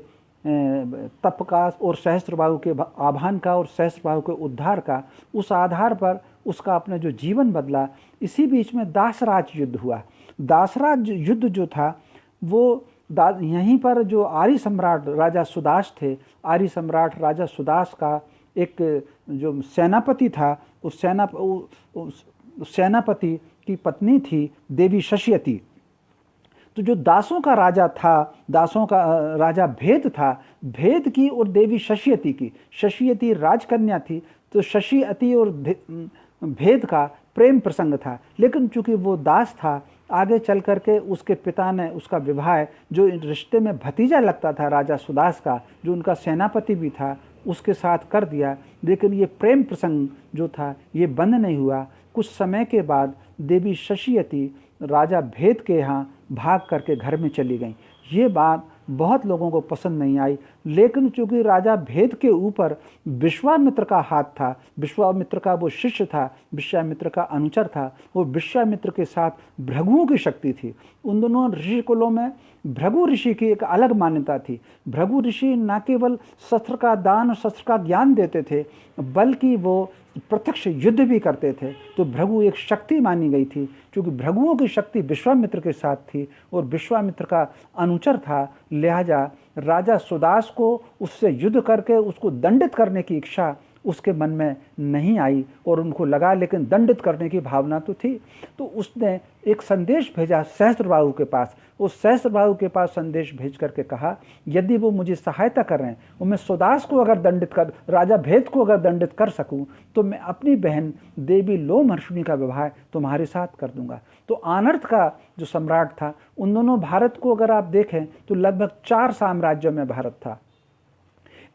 तप का और सहस्त्रबाहु के आभान का और सहस्त्रबाहु के उद्धार का, उस आधार पर उसका अपने जो जीवन बदला। इसी बीच में दासराज युद्ध हुआ। दासराज युद्ध जो था वो यहीं पर जो आर्य सम्राट राजा सुदास थे, आर्य सम्राट राजा सुदास का एक जो सेनापति था, उस सेनापति की पत्नी थी देवी शशियती। तो जो दासों का राजा था, दासों का राजा भेद था, भेद की और देवी शशियती की, शशियती राजकन्या थी, तो शशियती और भेद का प्रेम प्रसंग था। लेकिन चूंकि वो दास था, आगे चल करके उसके पिता ने उसका विवाह जो रिश्ते में भतीजा लगता था राजा सुदास का, जो उनका सेनापति भी था, उसके साथ कर दिया। लेकिन ये प्रेम प्रसंग जो था ये बंद नहीं हुआ। कुछ समय के बाद देवी शशियती राजा भेद के यहाँ भाग करके घर में चली गई। ये बात बहुत लोगों को पसंद नहीं आई, लेकिन चूंकि राजा भेद के ऊपर विश्वामित्र का हाथ था, विश्वामित्र का वो शिष्य था, विश्वामित्र का अनुचर था, वो विश्वामित्र के साथ भृगुओं की शक्ति थी। उन दोनों ऋषि कुलों में भृगु ऋषि की एक अलग मान्यता थी। भृगु ऋषि न केवल शस्त्र का दान और शस्त्र का ज्ञान देते थे, बल्कि वो प्रत्यक्ष युद्ध भी करते थे। तो भृगु एक शक्ति मानी गई थी, क्योंकि भृगुओं की शक्ति विश्वामित्र के साथ थी और विश्वामित्र का अनुचर था। लिहाजा राजा सुदास को उससे युद्ध करके उसको दंडित करने की इच्छा उसके मन में नहीं आई, और उनको लगा लेकिन दंडित करने की भावना तो थी। तो उसने एक संदेश भेजा सहस्त्रबाहु के पास। उस सहस्त्रबाहु के पास संदेश भेज करके कहा, यदि वो मुझे सहायता कर रहे हैं और मैं सुदास को अगर दंडित कर, राजा भेद को अगर दंडित कर सकूं, तो मैं अपनी बहन देवी लोमहर्षिणी का विवाह तुम्हारे साथ कर दूंगा। तो आनर्थ का जो सम्राट था, उन दोनों भारत को अगर आप देखें तो लगभग 4 साम्राज्यों में भारत था।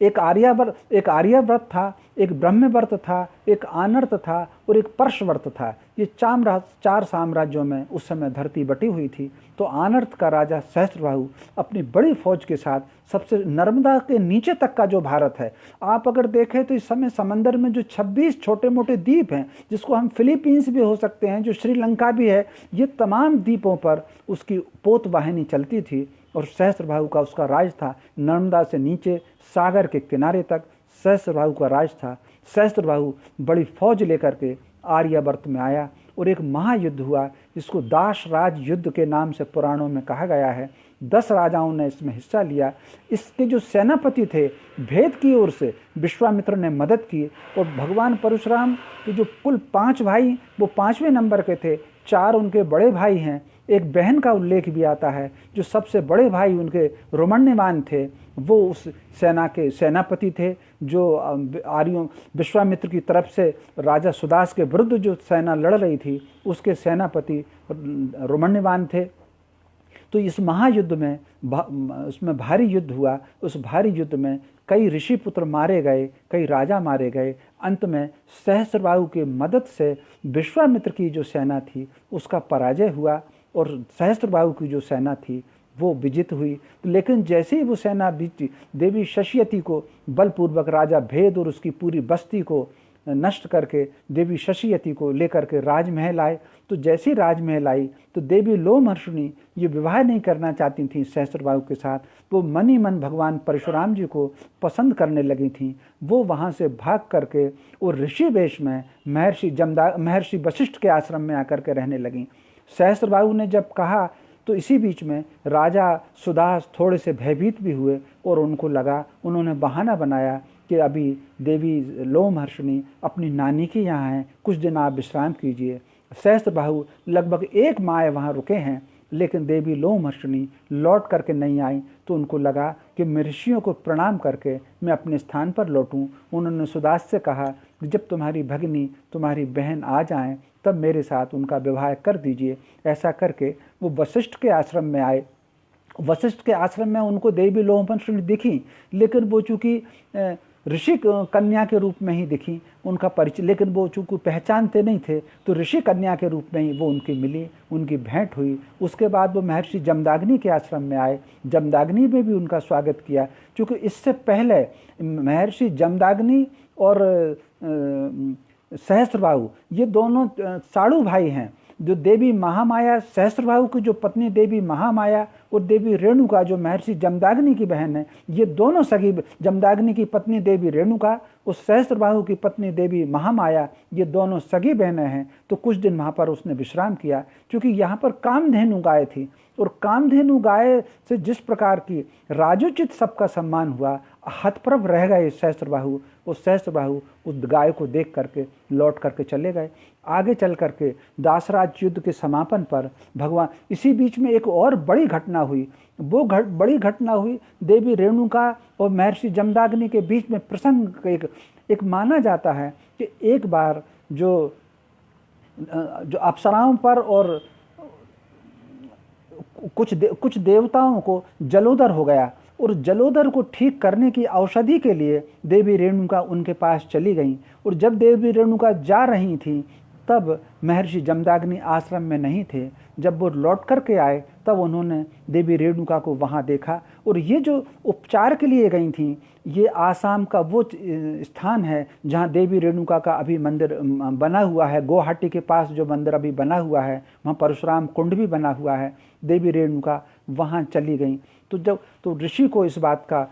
एक आर्यावर्त था, एक ब्रह्मवर्त था, एक आनर्त था और एक पर्शवर्त था। ये 4 साम्राज्यों में उस समय धरती बटी हुई थी। तो आनर्त का राजा सहस्त्रबाहु अपनी बड़ी फौज के साथ सबसे नर्मदा के नीचे तक का जो भारत है, आप अगर देखें तो इस समय समंदर में जो 26 छोटे मोटे द्वीप हैं, जिसको हम फिलीपींस भी हो सकते हैं, जो श्रीलंका भी है, ये तमाम द्वीपों पर उसकी पोत वाहिनी चलती थी। और सहस्त्रबाहु का उसका राज था। नर्मदा से नीचे सागर के किनारे तक सहस्त्रबाहु का राज था। सहस्त्रबाहु बड़ी फौज लेकर के आर्यावर्त में आया और एक महायुद्ध हुआ, जिसको दासराज युद्ध के नाम से पुराणों में कहा गया है। 10 राजाओं ने इसमें हिस्सा लिया। इसके जो सेनापति थे, भेद की ओर से विश्वामित्र ने मदद की, और भगवान परशुराम के जो कुल 5 भाई, वो 5वें नंबर के थे। 4 उनके बड़े भाई हैं, एक बहन का उल्लेख भी आता है। जो सबसे बड़े भाई उनके रोमण्यवान थे, वो उस सेना के सेनापति थे, जो आर्यों विश्वामित्र की तरफ से राजा सुदास के विरुद्ध जो सेना लड़ रही थी, उसके सेनापति रोमण्यवान थे। तो इस महायुद्ध में उसमें भारी युद्ध हुआ। उस भारी युद्ध में कई ऋषि पुत्र मारे गए, कई राजा मारे गए। अंत में सहस्त्रबाहु की मदद से विश्वामित्र की जो सेना थी उसका पराजय हुआ, और सहस्त्रबाहु की जो सेना थी वो विजित हुई। लेकिन जैसे ही वो सेना बीती, देवी शशियती को बलपूर्वक राजा भेद और उसकी पूरी बस्ती को नष्ट करके देवी शशियती को लेकर के राजमहल आए। तो जैसी राजमहल आई तो देवी लोमहर्षिणी ये विवाह नहीं करना चाहती थी सहस्त्रबाहु के साथ। वो मन ही मन भगवान परशुराम जी को पसंद करने लगी थी। वो वहाँ से भाग करके और ऋषि वेश में महर्षि वशिष्ठ के आश्रम में आकर के रहने लगी। सहस्त्रबाहु ने जब कहा तो इसी बीच में राजा सुदास थोड़े से भयभीत भी हुए, और उनको लगा, उन्होंने बहाना बनाया कि अभी देवी लोमहर्षिणी अपनी नानी के यहाँ हैं, कुछ दिन आप विश्राम कीजिए। सहस्त्रबाहु लगभग 1 माह वहाँ रुके हैं, लेकिन देवी लोमहर्षिणी लौट करके नहीं आई। तो उनको लगा कि मैं ऋषियों को प्रणाम करके मैं अपने स्थान पर लौटूं। उन्होंने सुदास से कहा कि जब तुम्हारी भगिनी, तुम्हारी बहन आ जाएं, तब मेरे साथ उनका विवाह कर दीजिए। ऐसा करके वो वशिष्ठ के आश्रम में आए। वशिष्ठ के आश्रम में उनको देवी लोमहर्षिणी दिखी, लेकिन वो चूँकि ऋषि कन्या के रूप में ही दिखी, उनका परिचय, लेकिन वो चूँकि पहचानते नहीं थे तो ऋषि कन्या के रूप में ही वो उनकी मिली, उनकी भेंट हुई। उसके बाद वो महर्षि जमदाग्नि के आश्रम में आए, जमदाग्नि में भी उनका स्वागत किया, क्योंकि इससे पहले महर्षि जमदाग्नि और सहस्त्रबाहु ये दोनों साड़ू भाई हैं। जो देवी महामाया, सहस्त्रबाहु की जो पत्नी देवी महामाया और देवी रेणुका जो महर्षि जमदाग्नि की बहन है, ये दोनों सगी, जमदाग्नि की पत्नी देवी रेणुका और सहस्त्रबाहु की पत्नी देवी महामाया, ये दोनों सगी बहनें हैं। तो कुछ दिन वहाँ पर उसने विश्राम किया, क्योंकि यहाँ पर कामधेनु गाय थी और कामधेनु गाय से जिस प्रकार की राजोचित सबका सम्मान हुआ, हतप्रभ रह गए सहस्त्रबाहु। और सहस्त्रबाहु उस गाय को देख करके लौट करके चले गए। आगे चल करके दासराज युद्ध के समापन पर भगवान, इसी बीच में एक और बड़ी घटना हुई। वो बड़ी घटना हुई देवी रेणुका और महर्षि जमदाग्नि के बीच में प्रसंग एक माना जाता है कि एक बार जो अप्सराओं पर और कुछ देवताओं को जलोदर हो गया, और जलोदर को ठीक करने की औषधि के लिए देवी रेणुका उनके पास चली गईं। और जब देवी रेणुका जा रही थी तब महर्षि जमदाग्नि आश्रम में नहीं थे। जब वो लौट कर के आए तब उन्होंने देवी रेणुका को वहाँ देखा। और ये जो उपचार के लिए गई थी, ये आसाम का वो स्थान है जहाँ देवी रेणुका का अभी मंदिर बना हुआ है। गुवाहाटी के पास जो मंदिर अभी बना हुआ है, वहाँ परशुराम कुंड भी बना हुआ है। देवी रेणुका वहाँ चली गई। तो ऋषि को इस बात का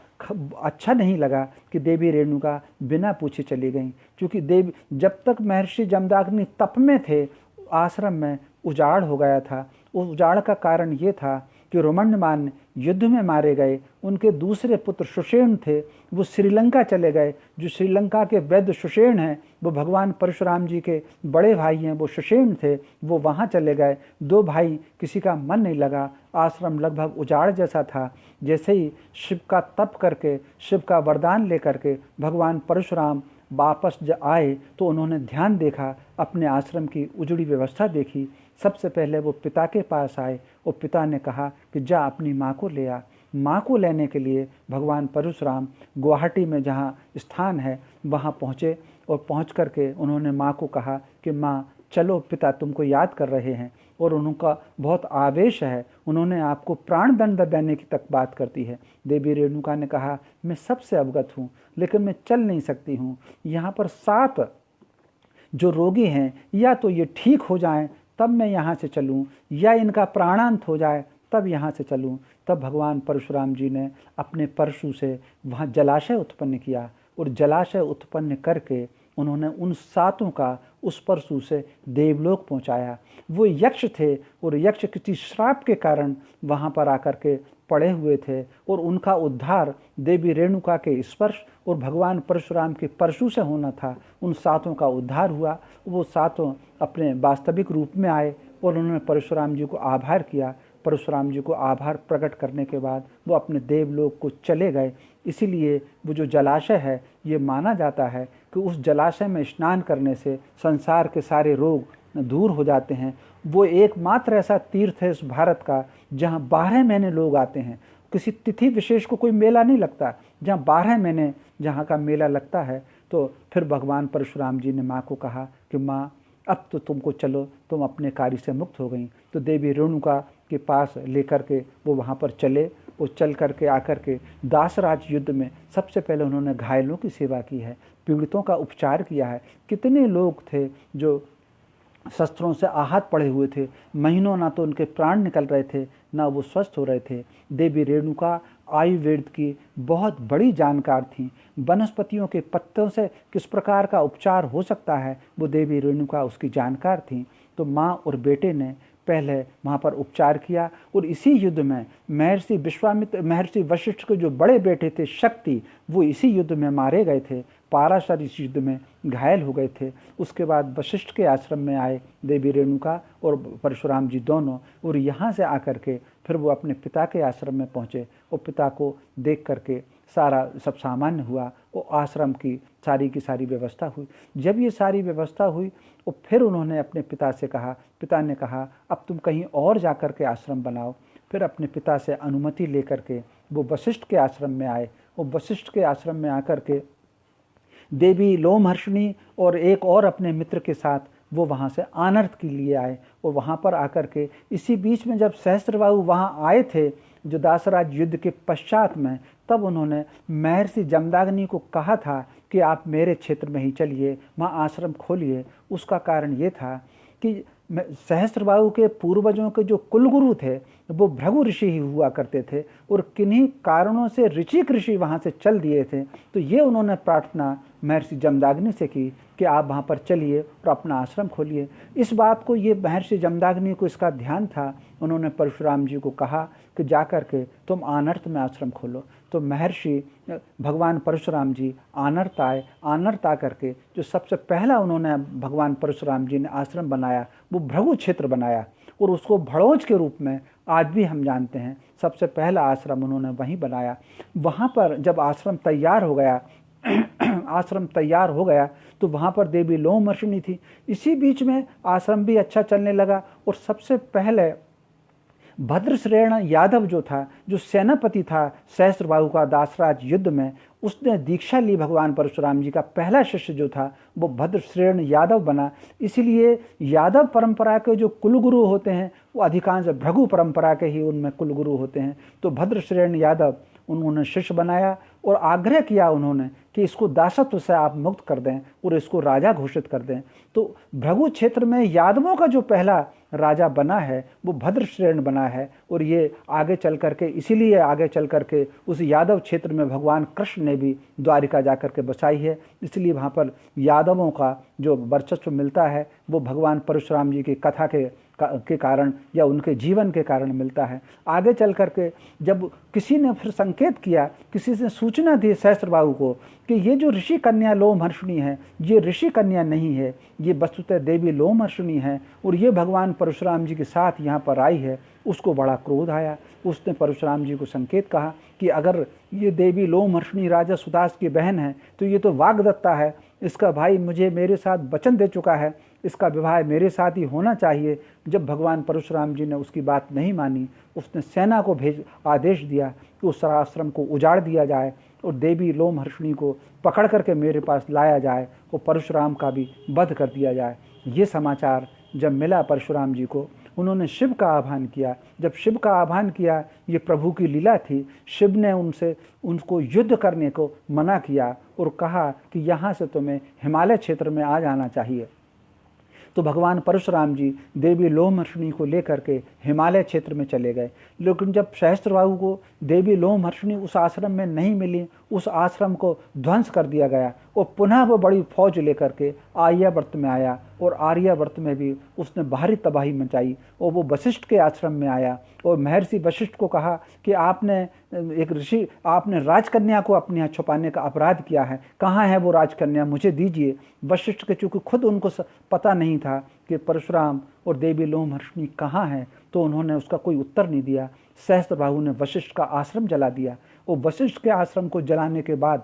अच्छा नहीं लगा कि देवी रेणुका बिना पूछे चली गई, क्योंकि देवी जब तक महर्षि जमदाग्नि तप में थे, आश्रम में उजाड़ हो गया था। उस उजाड़ का कारण ये था कि रोमण्यमान युद्ध में मारे गए। उनके दूसरे पुत्र सुषेण थे, वो श्रीलंका चले गए। जो श्रीलंका के वैद्य सुषेण हैं, वो भगवान परशुराम जी के बड़े भाई हैं, वो सुषेण थे, वो वहाँ चले गए। दो भाई, किसी का मन नहीं लगा। आश्रम लगभग उजाड़ जैसा था। जैसे ही शिव का तप करके, शिव का वरदान लेकर के भगवान परशुराम वापस आए तो उन्होंने ध्यान देखा, अपने आश्रम की उजड़ी व्यवस्था देखी। सबसे पहले वो पिता के पास आए और पिता ने कहा कि जा अपनी माँ को ले आ। माँ को लेने के लिए भगवान परशुराम गुवाहाटी में जहाँ स्थान है वहाँ पहुँचे, और पहुँच करके उन्होंने माँ को कहा कि माँ चलो, पिता तुमको याद कर रहे हैं। और उनका बहुत आवेश है, उन्होंने आपको प्राण दंड देने की तक बात करती है। देवी रेणुका ने कहा मैं सबसे अवगत हूँ, लेकिन मैं चल नहीं सकती हूँ। यहाँ पर 7 जो रोगी हैं, या तो ये ठीक हो जाएं तब मैं यहाँ से चलूँ, या इनका प्राणांत हो जाए तब यहाँ से चलूँ। तब भगवान परशुराम जी ने अपने परशु से वहाँ जलाशय उत्पन्न किया, और जलाशय उत्पन्न करके उन्होंने उन 7 का उस परशु से देवलोक पहुँचाया। वो यक्ष थे, और यक्ष किसी श्राप के कारण वहाँ पर आकर के पड़े हुए थे, और उनका उद्धार देवी रेणुका के स्पर्श और भगवान परशुराम के परशु से होना था। उन 7 का उद्धार हुआ। वो 7 अपने वास्तविक रूप में आए और उन्होंने परशुराम जी को आभार किया। परशुराम जी को आभार प्रकट करने के बाद वो अपने देवलोक को चले गए। इसीलिए वो जो जलाशय है, ये माना जाता है कि उस जलाशय में स्नान करने से संसार के सारे रोग दूर हो जाते हैं। वो एकमात्र ऐसा तीर्थ है इस भारत का जहाँ 12 महीने लोग आते हैं। किसी तिथि विशेष को कोई मेला नहीं लगता, जहाँ 12 महीने जहाँ का मेला लगता है। तो फिर भगवान परशुराम जी ने माँ को कहा कि माँ अब तो तुमको चलो, तुम अपने कार्य से मुक्त हो गई। तो देवी रेणुका के पास लेकर के वो वहाँ पर चले। वो चल करके आकर के दासराज युद्ध में सबसे पहले उन्होंने घायलों की सेवा की है, पीड़ितों का उपचार किया है। कितने लोग थे जो शस्त्रों से आहत पड़े हुए थे, महीनों ना तो उनके प्राण निकल रहे थे, ना वो स्वस्थ हो रहे थे। देवी रेणुका आयुर्वेद की बहुत बड़ी जानकार थीं। वनस्पतियों के पत्तों से किस प्रकार का उपचार हो सकता है, वो देवी रेणुका उसकी जानकार थीं। तो माँ और बेटे ने पहले वहाँ पर उपचार किया, और इसी युद्ध में महर्षि वशिष्ठ के जो बड़े बेटे थे शक्ति, वो इसी युद्ध में मारे गए थे। पाराशर इस युद्ध में घायल हो गए थे। उसके बाद वशिष्ठ के आश्रम में आए देवी रेणुका और परशुराम जी दोनों, और यहाँ से आकर के फिर वो अपने पिता के आश्रम में पहुँचे। और पिता को देख करके सारा सब सामान्य हुआ, और आश्रम की सारी व्यवस्था हुई। जब ये सारी व्यवस्था हुई, और फिर उन्होंने अपने पिता से कहा, पिता ने कहा अब तुम कहीं और जाकर के आश्रम बनाओ। फिर अपने पिता से अनुमति लेकर के वो वशिष्ठ के आश्रम में आए। और वशिष्ठ के आश्रम में आकर के देवी लोमहर्षिणी और एक और अपने मित्र के साथ वो वहाँ से आनर्त के लिए आए। और वहाँ पर आकर के इसी बीच में जब सहस्त्रबाहु वहाँ आए थे जो दासराज युद्ध के पश्चात में, तब उन्होंने महर्षि जमदाग्नि को कहा था कि आप मेरे क्षेत्र में ही चलिए, वहाँ आश्रम खोलिए। उसका कारण ये था कि सहस्त्रबाहु के पूर्वजों के जो कुलगुरु थे वो भृगु ऋषि ही हुआ करते थे और किन्हीं कारणों से ऋषिक ऋषि वहाँ से चल दिए थे। तो ये उन्होंने प्रार्थना महर्षि जमदाग्नि से की कि आप वहाँ पर चलिए और अपना आश्रम खोलिए। इस बात को ये महर्षि जमदाग्नि को इसका ध्यान था। उन्होंने परशुराम जी को कहा कि जाकर के तुम आनर्त में आश्रम खोलो। तो महर्षि भगवान परशुराम जी आनर्त आए। आनर्त आकर के जो सबसे पहला उन्होंने भगवान परशुराम जी ने आश्रम बनाया वो भृगु क्षेत्र बनाया और उसको भड़ोज के रूप में आज भी हम जानते हैं। सबसे पहला आश्रम उन्होंने वहीं बनाया। वहाँ पर जब आश्रम तैयार हो गया आश्रम तैयार हो गया तो वहाँ पर देवी लोमहर्षिणी थी। इसी बीच में आश्रम भी अच्छा चलने लगा और सबसे पहले भद्रश्रेण यादव जो था, जो सेनापति था सहस्त्रबाहु का दासराज युद्ध में, उसने दीक्षा ली। भगवान परशुराम जी का पहला शिष्य जो था वो भद्रश्रेण यादव बना। इसलिए यादव परंपरा के जो कुलगुरु होते हैं वो अधिकांश भृगु परंपरा के ही उनमें कुलगुरु होते हैं। तो भद्रश्रेण यादव उन्होंने शिष्य बनाया और आग्रह किया उन्होंने कि इसको दासत्व से आप मुक्त कर दें और इसको राजा घोषित कर दें। तो भृगु क्षेत्र में यादवों का जो पहला राजा बना है वो भद्रश्रेण बना है। और ये आगे चल करके, इसीलिए आगे चल करके उस यादव क्षेत्र में भगवान कृष्ण ने भी द्वारिका जाकर के बसाई है। इसलिए वहाँ पर यादवों का जो वर्चस्व मिलता है वो भगवान परशुराम जी की कथा के कारण या उनके जीवन के कारण मिलता है। आगे चल करके जब किसी ने फिर संकेत किया, किसी ने सूचना दी सहस्त्रबाहु को कि ये जो ऋषि कन्या लोमहर्षिणी है ये ऋषि कन्या नहीं है, ये वस्तुतः देवी लोमहर्षिणी है और ये भगवान परशुराम जी के साथ यहाँ पर आई है, उसको बड़ा क्रोध आया। उसने परशुराम जी को संकेत कहा कि अगर ये देवी लोमहर्षिणी राजा सुदास की बहन है तो ये तो वाग्दत्ता है, इसका भाई मुझे मेरे साथ वचन दे चुका है, इसका विवाह मेरे साथ ही होना चाहिए। जब भगवान परशुराम जी ने उसकी बात नहीं मानी, उसने सेना को आदेश दिया कि उस आश्रम को उजाड़ दिया जाए और देवी लोमहर्षिणी को पकड़ करके मेरे पास लाया जाए और परशुराम का भी वध कर दिया जाए। ये समाचार जब मिला परशुराम जी को, उन्होंने शिव का आह्वान किया। जब शिव का आह्वान किया, ये प्रभु की लीला थी, शिव ने उनको युद्ध करने को मना किया और कहा कि यहाँ से तुम्हें हिमालय क्षेत्र में आ जाना चाहिए। तो भगवान परशुराम जी देवी लोमहर्षिणी को लेकर के हिमालय क्षेत्र में चले गए। लेकिन जब सहस्त्रबाहु को देवी लोमहर्षिणी उस आश्रम में नहीं मिली, उस आश्रम को ध्वंस कर दिया गया और पुनः वो बड़ी फौज लेकर के आर्यावर्त में आया और आर्यावर्त में भी उसने भारी तबाही मचाई और वो वशिष्ठ के आश्रम में आया और महर्षि वशिष्ठ को कहा कि आपने एक ऋषि, आपने राजकन्या को अपने यहाँ छुपाने का अपराध किया है, कहाँ है वो राजकन्या, मुझे दीजिए। वशिष्ठ के चूँकि खुद उनको पता नहीं था कि परशुराम और देवी लोमहर्षिणी कहाँ हैं, तो उन्होंने उसका कोई उत्तर नहीं दिया। सहस्त्रबाहु ने वशिष्ठ का आश्रम जला दिया और वशिष्ठ के आश्रम को जलाने के बाद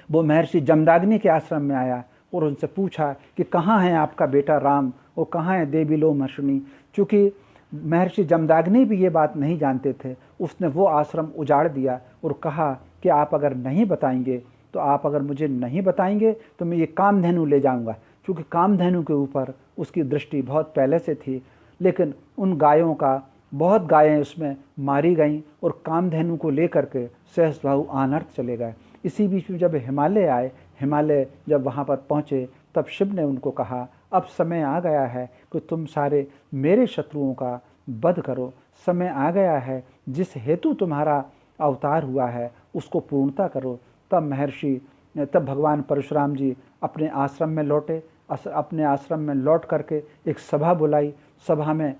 वो महर्षि जमदाग्नि के आश्रम में आया और उनसे पूछा कि कहाँ है आपका बेटा राम और कहाँ है देवी लोमहर्षिणी। चूँकि महर्षि जमदाग्नि भी ये बात नहीं जानते थे, उसने वो आश्रम उजाड़ दिया और कहा कि आप अगर नहीं बताएंगे, तो आप अगर मुझे नहीं बताएंगे तो मैं ये कामधेनु ले जाऊंगा। क्योंकि कामधेनु के ऊपर उसकी दृष्टि बहुत पहले से थी, लेकिन उन गायों का बहुत गायें उसमें मारी गईं और कामधेनु को लेकर के सहस्त्रबाहु आनर्त चले गए। इसी बीच में जब हिमालय आए, हिमालय जब वहाँ पर पहुँचे, तब शिव ने उनको कहा अब समय आ गया है कि तुम सारे मेरे शत्रुओं का वध करो। समय आ गया है, जिस हेतु तुम्हारा अवतार हुआ है उसको पूर्णता करो। तब भगवान परशुराम जी अपने आश्रम में लौटे। अपने आश्रम में लौट करके एक सभा बुलाई। सभा में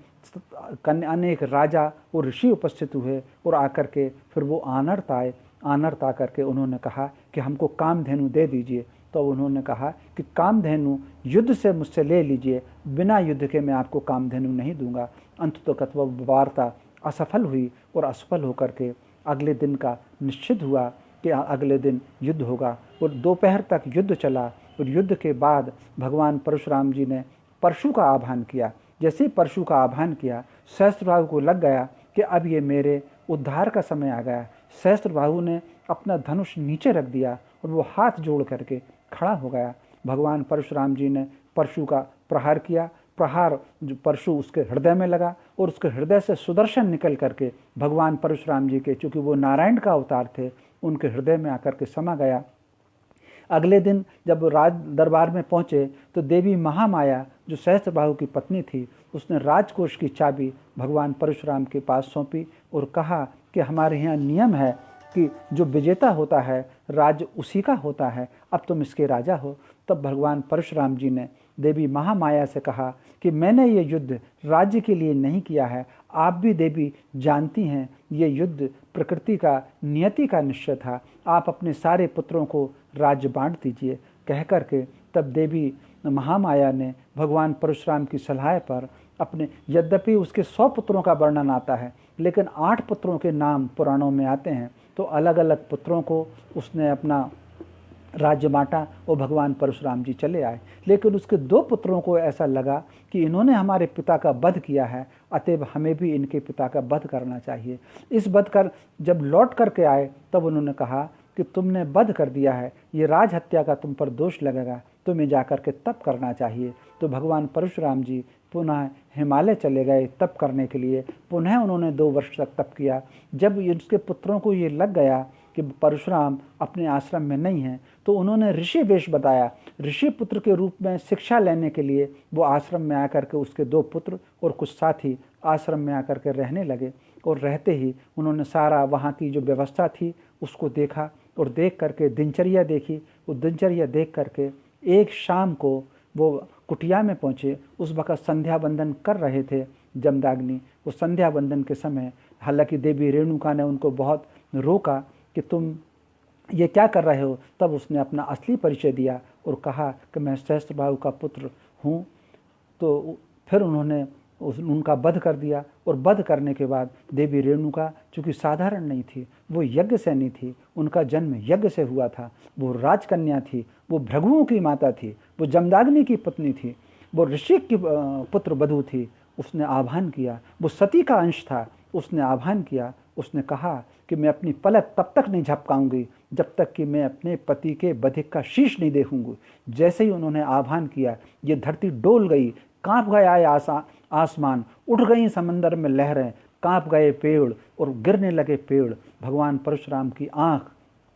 अनेक राजा और ऋषि उपस्थित हुए और आकर के फिर वो आनर्त आए। आनर्त आकर के उन्होंने कहा कि हमको कामधेनु दे दीजिए। तो उन्होंने कहा कि कामधेनु युद्ध से मुझसे ले लीजिए, बिना युद्ध के मैं आपको कामधेनु नहीं दूंगा। अंततः वह वार्ता असफल हुई और असफल होकर के अगले दिन का निश्चित हुआ कि अगले दिन युद्ध होगा और दोपहर तक युद्ध चला। और युद्ध के बाद भगवान परशुराम जी ने परशु का आह्वान किया। जैसे ही परशु का आह्वान किया, सहस्त्रबाहु को लग गया कि अब ये मेरे उद्धार का समय आ गया। सहस्त्रबाहु ने अपना धनुष नीचे रख दिया और वो हाथ जोड़ करके खड़ा हो गया। भगवान परशुराम जी ने परशु का प्रहार किया। प्रहार जो परशु उसके हृदय में लगा और उसके हृदय से सुदर्शन निकल करके भगवान परशुराम जी के, चूँकि वो नारायण का अवतार थे, उनके हृदय में आकर के समा गया। अगले दिन जब राज दरबार में पहुँचे तो देवी महामाया जो सहस्त्रबाहु की पत्नी थी, उसने राजकोष की चाबी भगवान परशुराम के पास सौंपी और कहा कि हमारे यहाँ नियम है कि जो विजेता होता है राज्य उसी का होता है, अब तुम इसके राजा हो। तब भगवान परशुराम जी ने देवी महामाया से कहा कि मैंने ये युद्ध राज्य के लिए नहीं किया है, आप भी देवी जानती हैं ये युद्ध प्रकृति का, नियति का निश्चय था, आप अपने सारे पुत्रों को राज्य बांट दीजिए। कह करके तब देवी महामाया ने भगवान परशुराम की सलाह पर अपने, यद्यपि उसके 100 पुत्रों का वर्णन आता है लेकिन 8 पुत्रों के नाम पुराणों में आते हैं, तो अलग अलग पुत्रों को उसने अपना राज्य बांटा और भगवान परशुराम जी चले आए। लेकिन उसके 2 पुत्रों को ऐसा लगा कि इन्होंने हमारे पिता का वध किया है, अतएव हमें भी इनके पिता का वध करना चाहिए। इस वध कर जब लौट करके आए तब उन्होंने कहा कि तुमने वध कर दिया है, ये राज हत्या का तुम पर दोष लगेगा, तुम्हें जाकर के तप करना चाहिए। तो भगवान परशुराम जी पुनः हिमालय चले गए तप करने के लिए। पुनः उन्होंने 2 वर्ष तक तप किया। जब उसके पुत्रों को ये लग गया कि परशुराम अपने आश्रम में नहीं हैं, तो उन्होंने ऋषि वेश बताया। ऋषि पुत्र के रूप में शिक्षा लेने के लिए वो आश्रम में आकर के, उसके 2 पुत्र और कुछ साथी आश्रम में आकर के रहने लगे। और रहते ही उन्होंने सारा वहाँ की जो व्यवस्था थी उसको देखा और देख करके दिनचर्या देखी। वो दिनचर्या देख करके एक शाम को वो कुटिया में पहुँचे। उस वक़्त संध्या वंदन कर रहे थे जमदाग्नि। वो संध्या वंदन के समय हालांकि देवी रेणुका ने उनको बहुत रोका कि तुम ये क्या कर रहे हो। तब उसने अपना असली परिचय दिया और कहा कि मैं सहस्त्रबाहु का पुत्र हूँ। तो फिर उन्होंने उनका वध कर दिया। और वध करने के बाद देवी रेणुका चूँकि साधारण नहीं थी, वो यज्ञ सैनी थी, उनका जन्म यज्ञ से हुआ था, वो राजकन्या थी, वो भृगुओं की माता थी, वो जमदाग्नि की पत्नी थी, वो ऋषि की पुत्र वधू थी। उसने आह्वान किया, वो सती का अंश था, उसने आह्वान किया, उसने कहा कि मैं अपनी पलक तब तक नहीं झपकाऊंगी जब तक कि मैं अपने पति के बधिक का शीश नहीं देखूंगी। जैसे ही उन्होंने आह्वान किया, ये धरती डोल गई, कांप गया आसमान, उठ गई समंदर में लहरें, कांप गए पेड़ और गिरने लगे पेड़। भगवान परशुराम की आंख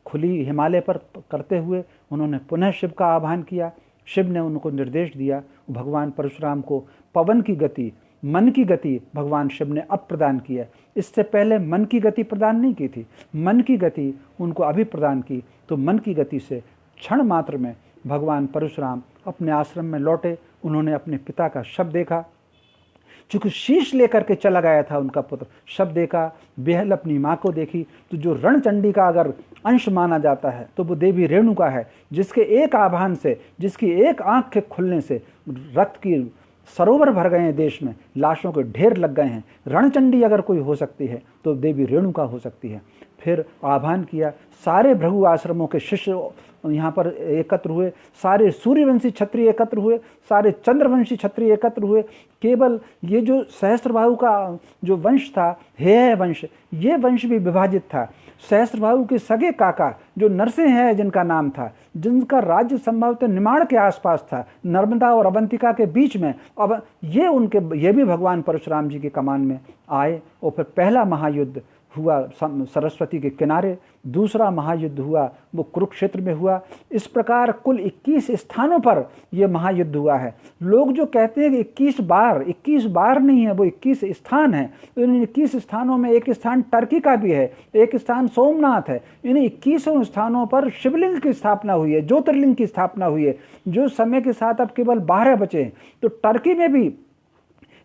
खुली हिमालय पर करते हुए उन्होंने पुनः शिव का आह्वान किया। शिव ने उनको निर्देश दिया। भगवान परशुराम को पवन की गति, मन की गति भगवान शिव ने अब प्रदान की है। इससे पहले मन की गति प्रदान नहीं की थी, मन की गति उनको अभी प्रदान की। तो मन की गति से क्षण मात्र में भगवान परशुराम अपने आश्रम में लौटे। उन्होंने अपने पिता का शव देखा, चूँकि शीश लेकर के चला गया था उनका पुत्र। शव देखा, बेहल अपनी माँ को देखी। तो जो रणचंडी का अगर अंश माना जाता है तो वो देवी रेणुका है, जिसके एक आह्वान से, जिसकी एक आँख के खुलने से रक्त की सरोवर भर गए हैं देश में, लाशों के ढेर लग गए हैं। रणचंडी अगर कोई हो सकती है तो देवी रेणुका हो सकती है। फिर आह्वान किया, सारे भृगु आश्रमों के शिष्य यहाँ पर एकत्र हुए, सारे सूर्यवंशी क्षत्रिय एकत्र हुए, सारे चंद्रवंशी क्षत्रिय एकत्र हुए। केवल ये जो सहस्त्रबाहु का जो वंश था, हेय वंश, ये वंश भी विभाजित था। सहस्त्रबाहु के सगे काका जो नरसिंह है जिनका नाम था, जिनका राज्य संभवतः निमाड़ के आसपास था, नर्मदा और अवंतिका के बीच में, अब ये भी भगवान परशुराम जी के कमान में आए। और फिर पहला महायुद्ध हुआ सरस्वती के किनारे, दूसरा महायुद्ध हुआ वो कुरुक्षेत्र में हुआ। इस प्रकार कुल 21 स्थानों पर यह महायुद्ध हुआ है। लोग जो कहते हैं कि 21 बार नहीं है, वो 21 स्थान है। इन 21 स्थानों में एक स्थान टर्की का भी है, एक स्थान सोमनाथ है। इन 21 स्थानों पर शिवलिंग की स्थापना हुई है, ज्योतिर्लिंग की स्थापना हुई है, जो समय के साथ अब केवल 12 बचे हैं। तो टर्की में भी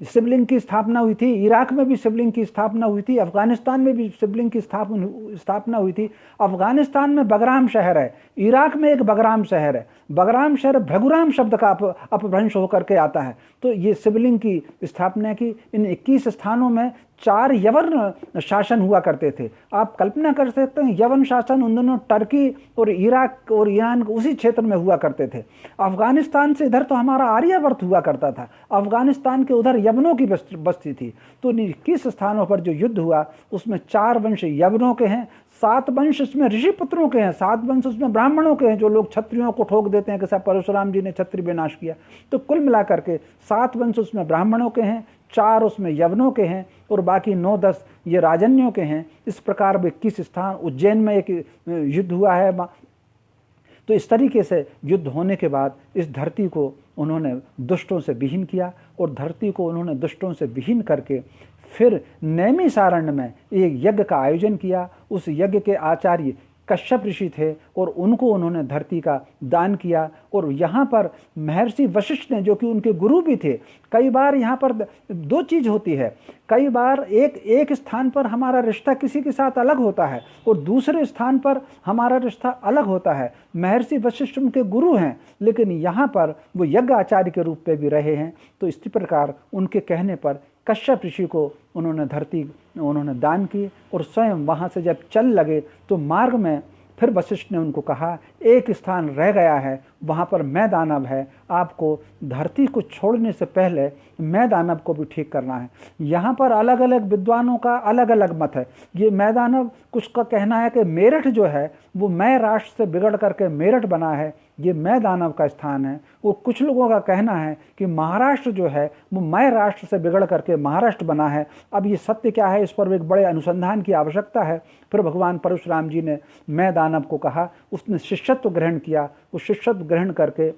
शिवलिंग की स्थापना हुई थी, इराक में भी शिवलिंग की स्थापना हुई थी, अफगानिस्तान में भी शिवलिंग की स्थापना हुई थी। अफगानिस्तान में बगराम शहर है, इराक में एक बगराम शहर है। बगराम शहर भृगुराम शब्द का अपभ्रंश होकर के आता है। तो ये शिवलिंग की स्थापना की। इन 21 स्थानों में 4 यवन शासन हुआ करते थे। आप कल्पना कर सकते हैं, यवन शासन उन दोनों टर्की और इराक और ईरान उसी क्षेत्र में हुआ करते थे। अफगानिस्तान से इधर तो हमारा आर्यावर्त हुआ करता था, अफगानिस्तान के उधर यवनों की बस्ती थी। तो 21 स्थानों पर जो युद्ध हुआ उसमें 4 वंश यवनों के हैं, 7 वंश इसमें ऋषि पुत्रों के हैं, 7 वंश उसमें ब्राह्मणों के हैं, जो लोग क्षत्रियों को ठोक देते हैं कि साहब परशुराम जी ने क्षत्रिय विनाश किया। तो कुल मिलाकर के 7 वंश उसमें ब्राह्मणों के हैं, 4 उसमें यवनों के हैं और बाकी 9-10 ये राजन्यों के हैं। इस प्रकार 21 स्थान, उज्जैन में एक युद्ध हुआ है। तो इस तरीके से युद्ध होने के बाद इस धरती को उन्होंने दुष्टों से विहीन किया और धरती को उन्होंने दुष्टों से विहीन करके फिर नैमिषारण्य में एक यज्ञ का आयोजन किया। उस यज्ञ के आचार्य कश्यप ऋषि थे और उनको उन्होंने धरती का दान किया। और यहाँ पर महर्षि वशिष्ठ ने, जो कि उनके गुरु भी थे, कई बार यहाँ पर 2 चीज़ होती है। कई बार एक स्थान पर हमारा रिश्ता किसी के साथ अलग होता है और दूसरे स्थान पर हमारा रिश्ता अलग होता है। महर्षि वशिष्ठ उनके गुरु हैं, लेकिन यहाँ पर वो यज्ञ आचार्य के रूप में भी रहे हैं। तो इसी प्रकार उनके कहने पर कश्यप ऋषि को उन्होंने धरती उन्होंने दान की और स्वयं वहाँ से जब चल लगे तो मार्ग में फिर वशिष्ठ ने उनको कहा, एक स्थान रह गया है, वहाँ पर मैं दानव है, आपको धरती को छोड़ने से पहले मैं दानव को भी ठीक करना है। यहाँ पर अलग अलग विद्वानों का अलग अलग मत है। ये मैं दानव, कुछ का कहना है कि मेरठ जो है वो मैं राष्ट्र से बिगड़ करके मेरठ बना है, ये मैं दानव का स्थान है। वो कुछ लोगों का कहना है कि महाराष्ट्र जो है वो मैं राष्ट्र से बिगड़ करके महाराष्ट्र बना है। अब ये सत्य क्या है, इस पर एक बड़े अनुसंधान की आवश्यकता है। फिर भगवान परशुराम जी ने मैं दानव को कहा, उसने शिष्यत्व ग्रहण किया। उस शिष्यत्व ग्रहण करके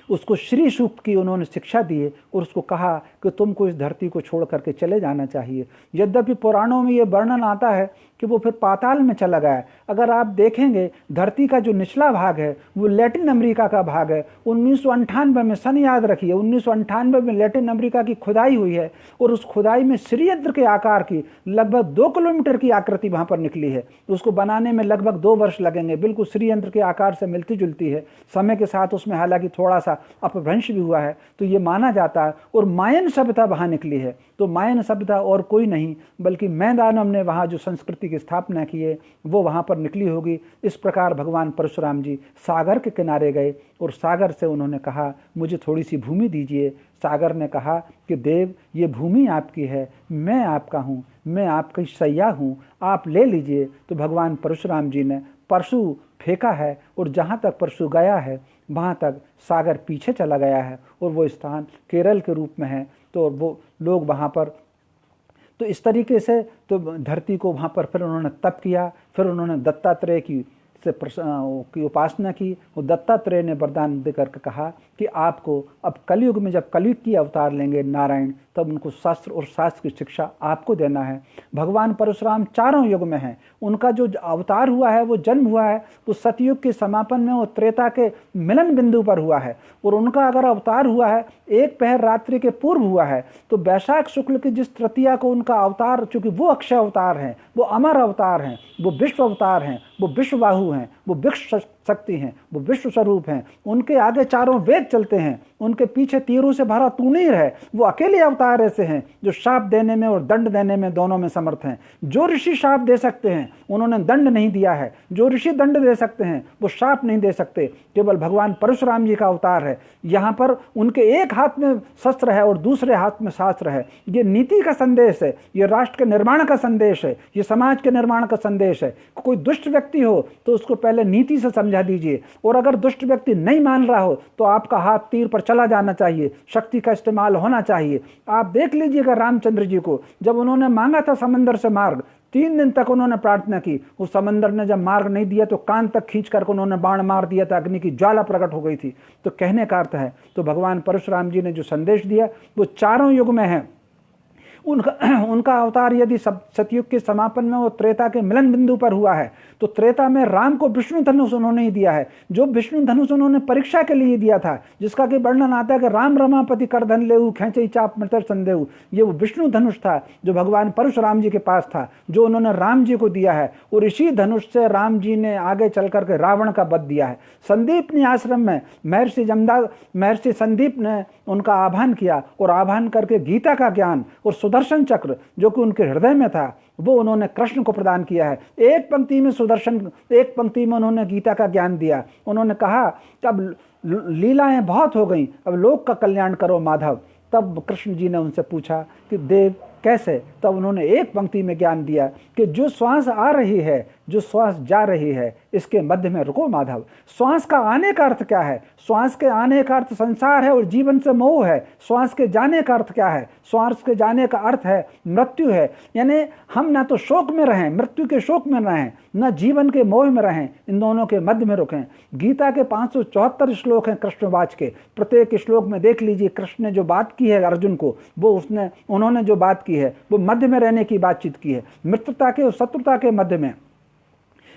उसको श्री सूक्त की उन्होंने शिक्षा दी और उसको कहा कि तुमको इस धरती को छोड़ करके चले जाना चाहिए। यद्यपि पुराणों में ये वर्णन आता है कि वो फिर पाताल में चला गया। अगर आप देखेंगे धरती का जो निचला भाग है वो लैटिन अमेरिका का भाग है। 1998 में, सन याद रखिए, 1998 में लैटिन अमेरिका की खुदाई हुई है और उस खुदाई में श्रीयंत्र के आकार की लगभग 2 किलोमीटर की आकृति वहाँ पर निकली है। उसको बनाने में लगभग 2 वर्ष लगेंगे। बिल्कुल श्रीयंत्र के आकार से मिलती जुलती है। समय के साथ उसमें हालांकि थोड़ा सा अपभ्रंश भी हुआ है, तो ये माना जाता है। और मायन सभ्यता वहाँ निकली है। तो मायन सभ्यता और कोई नहीं बल्कि मैं दानव ने वहाँ जो संस्कृति की स्थापना की है वो वहाँ पर निकली होगी। इस प्रकार भगवान परशुराम जी सागर के किनारे गए और सागर से उन्होंने कहा, मुझे थोड़ी सी भूमि दीजिए। सागर ने कहा कि देव, ये भूमि आपकी है, मैं आपका हूँ, मैं आपकी सैया हूँ, आप ले लीजिए। तो भगवान परशुराम जी ने परशु फेंका है और जहाँ तक परशु गया है वहाँ तक सागर पीछे चला गया है और वो स्थान केरल के रूप में है। तो वो लोग वहाँ पर, तो इस तरीके से तो धरती को वहाँ पर फिर उन्होंने तप किया। फिर उन्होंने दत्तात्रेय की उपासना की और दत्तात्रेय ने वरदान देकर के कहा कि आपको अब कलयुग में जब कलयुग की अवतार लेंगे नारायण, तब उनको शास्त्र और शास्त्र की शिक्षा आपको देना है। भगवान परशुराम चारों युग में हैं। उनका जो अवतार हुआ है, वो जन्म हुआ है, वो सतयुग के समापन में और त्रेता के मिलन बिंदु पर हुआ है। और उनका अगर अवतार हुआ है एक पहर रात्रि के पूर्व हुआ है, तो वैशाख शुक्ल की जिस तृतीया को उनका अवतार, चूंकि वो अक्षय अवतार हैं, वो अमर अवतार हैं, वो विश्व अवतार हैं, वो विश्वबाहु हैं, वो विश्व शक्ति हैं, वो विश्व स्वरूप हैं। उनके आगे चारों वेद चलते हैं, उनके पीछे तीरों से भरा तूणीर है। वो अकेले अवतार ऐसे हैं जो शाप देने में और दंड देने में दोनों में समर्थ हैं। जो ऋषि शाप दे सकते हैं उन्होंने दंड नहीं दिया है, जो ऋषि दंड दे सकते हैं वो शाप नहीं दे सकते। केवल भगवान परशुराम जी का अवतार है। यहाँ पर उनके एक हाथ में शस्त्र है और दूसरे हाथ में शास्त्र है। ये नीति का संदेश है, ये राष्ट्र के निर्माण का संदेश है, ये समाज के निर्माण का संदेश है। कोई दुष्ट व्यक्ति हो तो उसको पहले नीति से समझा दीजिए, और अगर दुष्ट व्यक्ति नहीं मान रहा हो तो आपका हाथ तीर पर चला जाना चाहिए, शक्ति का इस्तेमाल होना चाहिए। आप देख लीजिएगा रामचंद्र जी को, जब उन्होंने मांगा था समंदर से मार्ग, 3 दिन तक उन्होंने प्रार्थना की। उस समंदर ने जब मार्ग नहीं दिया तो कान तक खींच कर उन्होंने बाण मार दिया था, अग्नि की ज्वाला प्रकट हो गई थी। तो कहने का अर्थ है, तो भगवान परशुराम जी ने जो संदेश दिया वो चारों युग में है। उनका अवतार यदि सतयुग के समापन में वो त्रेता के मिलन बिंदु पर हुआ है, तो त्रेता में राम को विष्णु धनुष उन्होंने ही दिया है। जो विष्णु धनुष उन्होंने परीक्षा के लिए दिया था, जिसका कि वर्णन आता है कि राम रमापति कर धन लेऊ खेचे चाप मृतर संदेहु, ये वो विष्णु धनुष था जो भगवान परशुराम जी के पास था, जो उन्होंने राम जी को दिया है। और इसी धनुष से राम जी ने आगे चल करके रावण का वध दिया है। संदीपनी आश्रम में महर्षि संदीप ने उनका आह्वान किया और आह्वान करके गीता का ज्ञान और सुदर्शन चक्र जो कि उनके हृदय में था वो उन्होंने कृष्ण को प्रदान किया है। एक पंक्ति में उन्होंने गीता का ज्ञान दिया। उन्होंने कहा कि अब लीलाएं बहुत हो गई, अब लोक का कल्याण करो माधव। तब कृष्ण जी ने उनसे पूछा कि देव कैसे? तब उन्होंने एक पंक्ति में ज्ञान दिया कि जो श्वास आ रही है जो श्वास जा रही है इसके मध्य में रुको माधव। श्वास का आने का अर्थ क्या है? श्वास के आने का अर्थ संसार है और जीवन से मोह है। श्वास के जाने का अर्थ क्या है? श्वास के जाने का अर्थ है मृत्यु है। यानी हम ना तो शोक में रहें, मृत्यु के शोक में रहें, न जीवन के मोह में रहें, इन दोनों के मध्य में रुकें। गीता के 574 श्लोक हैं कृष्णवाच के। प्रत्येक श्लोक में देख लीजिए कृष्ण ने जो बात की है अर्जुन को, वो उन्होंने जो बात की है वो मध्य में रहने की बातचीत की है। मित्रता के और शत्रुता के मध्य में,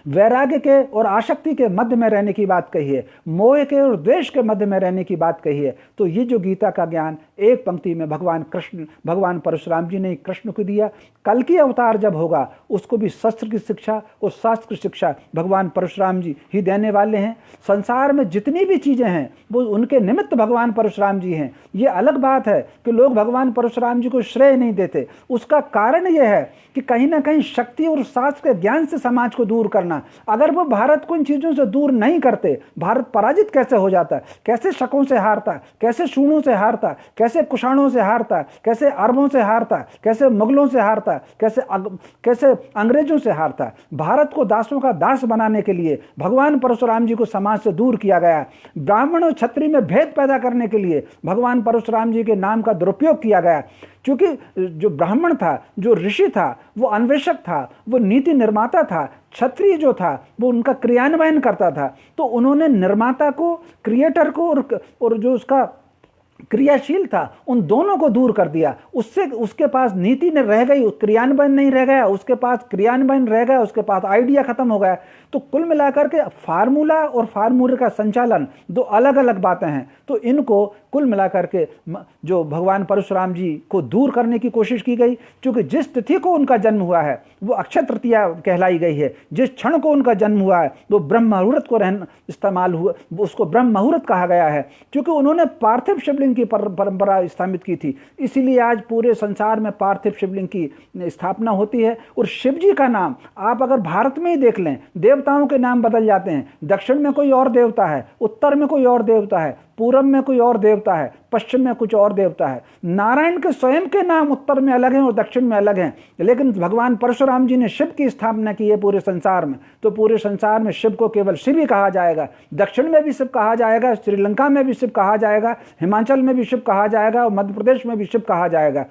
वैराग्य के और आसक्ति के मध्य में रहने की बात कही है, मोह के और द्वेष के मध्य में रहने की बात कही है। तो ये जो गीता का ज्ञान एक पंक्ति में भगवान परशुराम जी ने कृष्ण को दिया। कल की अवतार जब होगा उसको भी शस्त्र की शिक्षा और शास्त्र की शिक्षा भगवान परशुराम जी ही देने वाले हैं। संसार में जितनी भी चीजें हैं वो उनके निमित्त भगवान परशुराम जी हैं। ये अलग बात है कि लोग भगवान परशुराम जी को श्रेय नहीं देते। उसका कारण यह है कि कहीं ना कहीं शक्ति और शास्त्र के ज्ञान से समाज को दूर करना। अगर वो भारत को इन चीजों से दूर नहीं करते, भारत पराजित कैसे हो जाता है? कैसे शकों से हारता, कैसे शूणों से हारता, कैसे कुषाणों से हारता, कैसे अरबों से हारता, कैसे मुगलों से हारता, कैसे अंग्रेजों से हारता। भारत को दासों का दास बनाने के लिए भगवान परशुराम जी को समाज से दूर किया गया। ब्राह्मण और क्षत्रिय में भेद पैदा करने के लिए भगवान परशुराम जी के नाम का दुरुपयोग किया गया। क्योंकि जो ब्राह्मण था, जो ऋषि था, वो अन्वेषक था, वो नीति निर्माता था। क्षत्रिय जो था वो उनका क्रियान्वयन करता था। तो उन्होंने निर्माता को, क्रिएटर को और जो उसका क्रियाशील था, उन दोनों को दूर कर दिया। उससे उसके पास नीति नहीं रह गई, क्रियान्वयन नहीं रह गया, उसके पास क्रियान्वयन रह गया, उसके पास आइडिया खत्म हो गया। तो कुल मिलाकर के फार्मूला और फार्मूले का संचालन दो अलग अलग बातें हैं। तो इनको कुल मिलाकर के जो भगवान परशुराम जी को दूर करने की कोशिश की गई। क्योंकि जिस तिथि को उनका जन्म हुआ है वो अक्षय तृतीया कहलाई गई है। जिस क्षण को उनका जन्म हुआ है वो ब्रह्म मुहूर्त को इस्तेमाल हुआ, उसको ब्रह्म मुहूर्त कहा गया है। क्योंकि उन्होंने पार्थिव शिवलिंग की परंपरा स्थापित की थी, इसीलिए आज पूरे संसार में पार्थिव शिवलिंग की स्थापना होती है। और शिव जी का नाम आप अगर भारत में ही देख लें, देवताओं के नाम बदल जाते हैं। दक्षिण में कोई और देवता है, उत्तर में कोई और देवता है, पूरब में कोई और देवता है, पश्चिम में कुछ और देवता है। नारायण के स्वयं के नाम उत्तर में अलग हैं और दक्षिण में अलग हैं। लेकिन भगवान परशुराम जी ने शिव की स्थापना की है पूरे संसार में। तो पूरे संसार में शिव को केवल शिव ही कहा जाएगा। दक्षिण में भी शिव कहा जाएगा, श्रीलंका में भी शिव कहा जाएगा, हिमाचल में भी शिव कहा जाएगा और मध्य प्रदेश में भी शिव कहा जाएगा।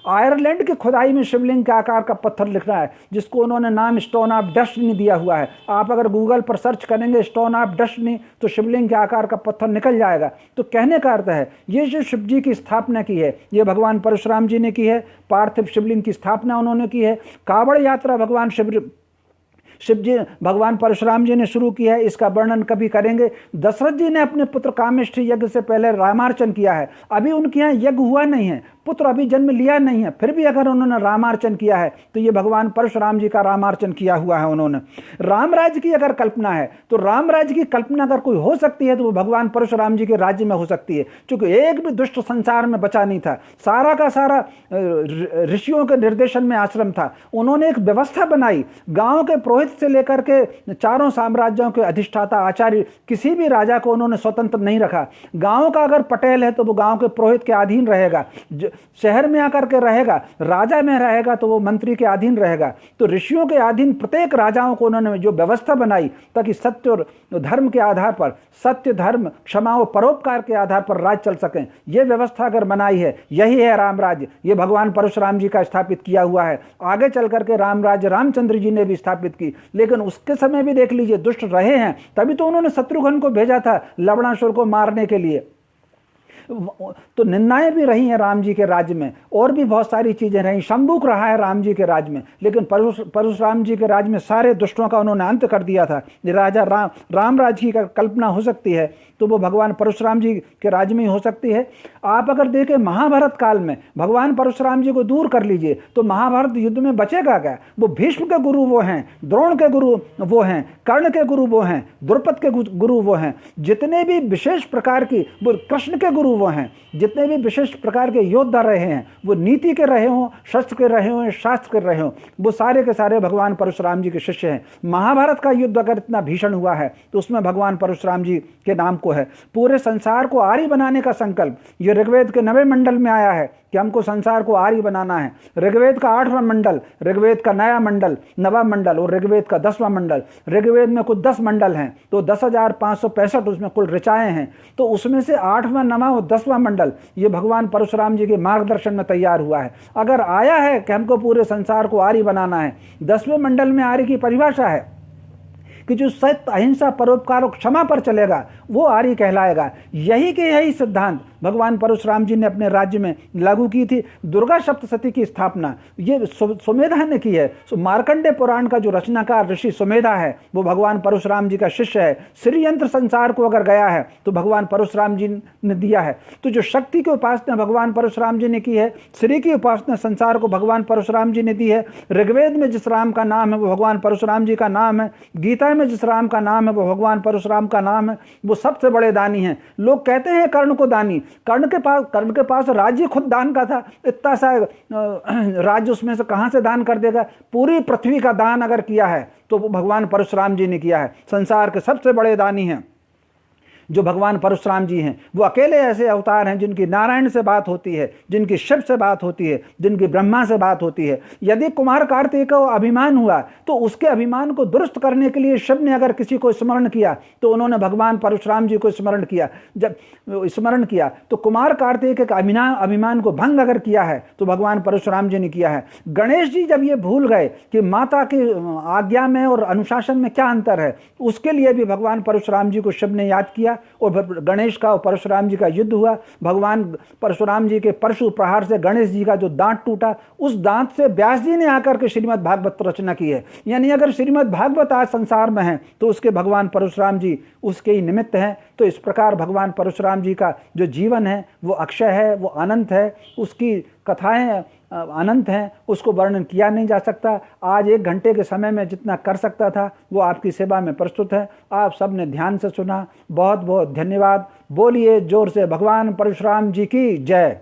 आयरलैंड की खुदाई में शिवलिंग के आकार का पत्थर लिख रहा है, जिसको उन्होंने नाम स्टोन ऑफ डेस्टिनी दिया हुआ है। आप अगर गूगल पर सर्च करेंगे स्टोन ऑफ डेस्टिनी तो शिवलिंग के आकार का पत्थर निकल जाएगा। तो कहने का अर्थ है ये जो शिव जी की स्थापना की है ये भगवान परशुराम जी ने की है। पार्थिव शिवलिंग की स्थापना उन्होंने की है। कावड़ यात्रा भगवान शिव जी भगवान परशुराम जी ने शुरू किया है। इसका वर्णन कभी करेंगे। दशरथ जी ने अपने पुत्र कामेष्ठी यज्ञ से पहले रामार्चन किया है। अभी उनके यहाँ यज्ञ हुआ नहीं है, पुत्र अभी जन्म लिया नहीं है, फिर भी अगर उन्होंने रामार्चन किया है तो ये भगवान परशुराम जी का रामार्चन किया हुआ है उन्होंने। राम राज्य की अगर कल्पना है तो राम राज्य की कल्पना अगर कोई हो सकती है तो वो भगवान परशुराम जी के राज्य में हो सकती है। क्योंकि एक भी दुष्ट संसार में बचा नहीं था, सारा का सारा ऋषियों के निर्देशन में आश्रम था। उन्होंने एक व्यवस्था बनाई। गांव के पुरोहित से लेकर के चारों साम्राज्यों के अधिष्ठाता आचार्य, किसी भी राजा को उन्होंने स्वतंत्र नहीं रखा। गांव का अगर पटेल है तो वो गांव के पुरोहित के अधीन रहेगा। शहर में आकर के रहेगा, राजा में रहेगा तो वो मंत्री के अधीन रहेगा। तो ऋषियों के अधीन प्रत्येक राजाओं को उन्होंने जो व्यवस्था बनाई ताकि सत्य और धर्म के आधार पर, सत्य धर्म क्षमा और परोपकार के आधार पर राज चल सकें, यह व्यवस्था अगर बनाई है, यही है राम राज्य। ये भगवान परशुराम जी का स्थापित किया हुआ है। आगे चल करके राम राज्य रामचंद्र जी ने भी स्थापित की। लेकिन उसके समय भी देख लीजिए दुष्ट रहे हैं, तभी तो उन्होंने शत्रुघ्न को भेजा था लवणासुर को मारने के लिए। तो निंदाएं भी रही हैं राम जी के राज्य में, और भी बहुत सारी चीजें रही। शंबुक रहा है राम जी के राज्य में, लेकिन परशुराम जी के राज्य में सारे दुष्टों का उन्होंने अंत कर दिया था। राजा राम राज्य की कल्पना हो सकती है तो वो भगवान परशुराम जी के राज्य में ही हो सकती है। आप अगर देखें महाभारत काल में भगवान परशुराम जी को दूर कर लीजिए तो महाभारत युद्ध में बचेगा क्या? वो भीष्म के गुरु वो हैं, द्रोण के गुरु वो हैं, कर्ण के गुरु वो हैं, द्रुपद के गुरु वो हैं। जितने भी विशेष प्रकार की, वो कृष्ण के गुरु वो हैं। जितने भी विशेष प्रकार के योद्धा रहे हैं, वो नीति के रहे हों, शस्त्र के रहे हों, शास्त्र के रहे हों, वो सारे के सारे भगवान परशुराम जी के शिष्य हैं। महाभारत का युद्ध अगर इतना भीषण हुआ है तो उसमें भगवान परशुराम जी के नाम को है। पूरे संसार को आर्य बनाने का संकल्प ये ऋग्वेद के 9वें मंडल में आया है। कि हमको संसार को आर्य बनाना है। ऋग्वेद का 8वां मंडल, ऋग्वेद का नया मंडल, नवा मंडल और ऋग्वेद का 10वां मंडल। ऋग्वेद में कुल 10 मंडल हैं, तो 10,565 उसमें कुल ऋचाएं हैं। तो उसमें से 8वां, 9वां और 10वां मंडल ये भगवान परशुराम जी के मार्गदर्शन में तैयार हुआ है। अगर आया है कि हमको पूरे संसार को आर्य बनाना है, 10वें मंडल में आर्य की परिभाषा है कि जो सत्य, अहिंसा, परोपकार और क्षमा पर चलेगा वो आर्य कहलाएगा। यही के यही सिद्धांत भगवान परशुराम जी ने अपने राज्य में लागू की थी। दुर्गा सप्तशती की स्थापना ये सुमेधा ने की है। मार्कंडेय पुराण का जो रचनाकार ऋषि सुमेधा है वो भगवान परशुराम जी का शिष्य है। श्री यंत्र संसार को अगर गया है तो भगवान परशुराम जी ने दिया है। तो जो शक्ति की उपासना भगवान परशुराम जी ने की है, श्री की उपासना संसार को भगवान परशुराम जी ने दी है। ऋग्वेद में जिस राम का नाम है वो भगवान परशुराम जी का नाम है। गीता में जिस राम का नाम है वो भगवान परशुराम का नाम है। वो सबसे बड़े दानी हैं। लोग कहते हैं कर्ण को दानी, कर्ण के पास राज्य खुद दान का था। इतना सा राज्य उसमें से कहां से दान कर देगा? पूरी पृथ्वी का दान अगर किया है तो वो भगवान परशुराम जी ने किया है। संसार के सबसे बड़े दानी हैं जो भगवान परशुराम जी हैं। वो अकेले ऐसे अवतार हैं जिनकी नारायण से बात होती है, जिनकी शिव से बात होती है, जिनकी ब्रह्मा से बात होती है। यदि कुमार कार्तिक को अभिमान हुआ तो उसके अभिमान को दुरुस्त करने के लिए शिव ने अगर किसी को स्मरण किया तो उन्होंने भगवान परशुराम जी को स्मरण किया। जब स्मरण किया तो कुमार कार्तिक के अभिमान को भंग अगर किया है तो भगवान परशुराम जी ने किया है। गणेश जी जब ये भूल गए कि माता की आज्ञा में और अनुशासन में क्या अंतर है, उसके लिए भी भगवान परशुराम जी को शिव ने याद किया और गणेश का और परशुराम जी का युद्ध हुआ। भगवान परशुराम जी के परशु प्रहार से गणेश जी का जो दांत टूटा, उस दांत से व्यास जी ने आकर के श्रीमद् भागवत रचना की है। यानी अगर श्रीमद् भागवत आज संसार में है तो उसके भगवान परशुराम जी उसके ही निमित्त हैं। तो इस प्रकार भगवान परशुराम जी का जो जीवन है वो अक्षय है, वो अनंत है, उसकी कथाएं अनंत हैं, उसको वर्णन किया नहीं जा सकता। आज 1 घंटे के समय में जितना कर सकता था वो आपकी सेवा में प्रस्तुत है। आप सब ने ध्यान से सुना, बहुत बहुत धन्यवाद। बोलिए जोर से भगवान परशुराम जी की जय।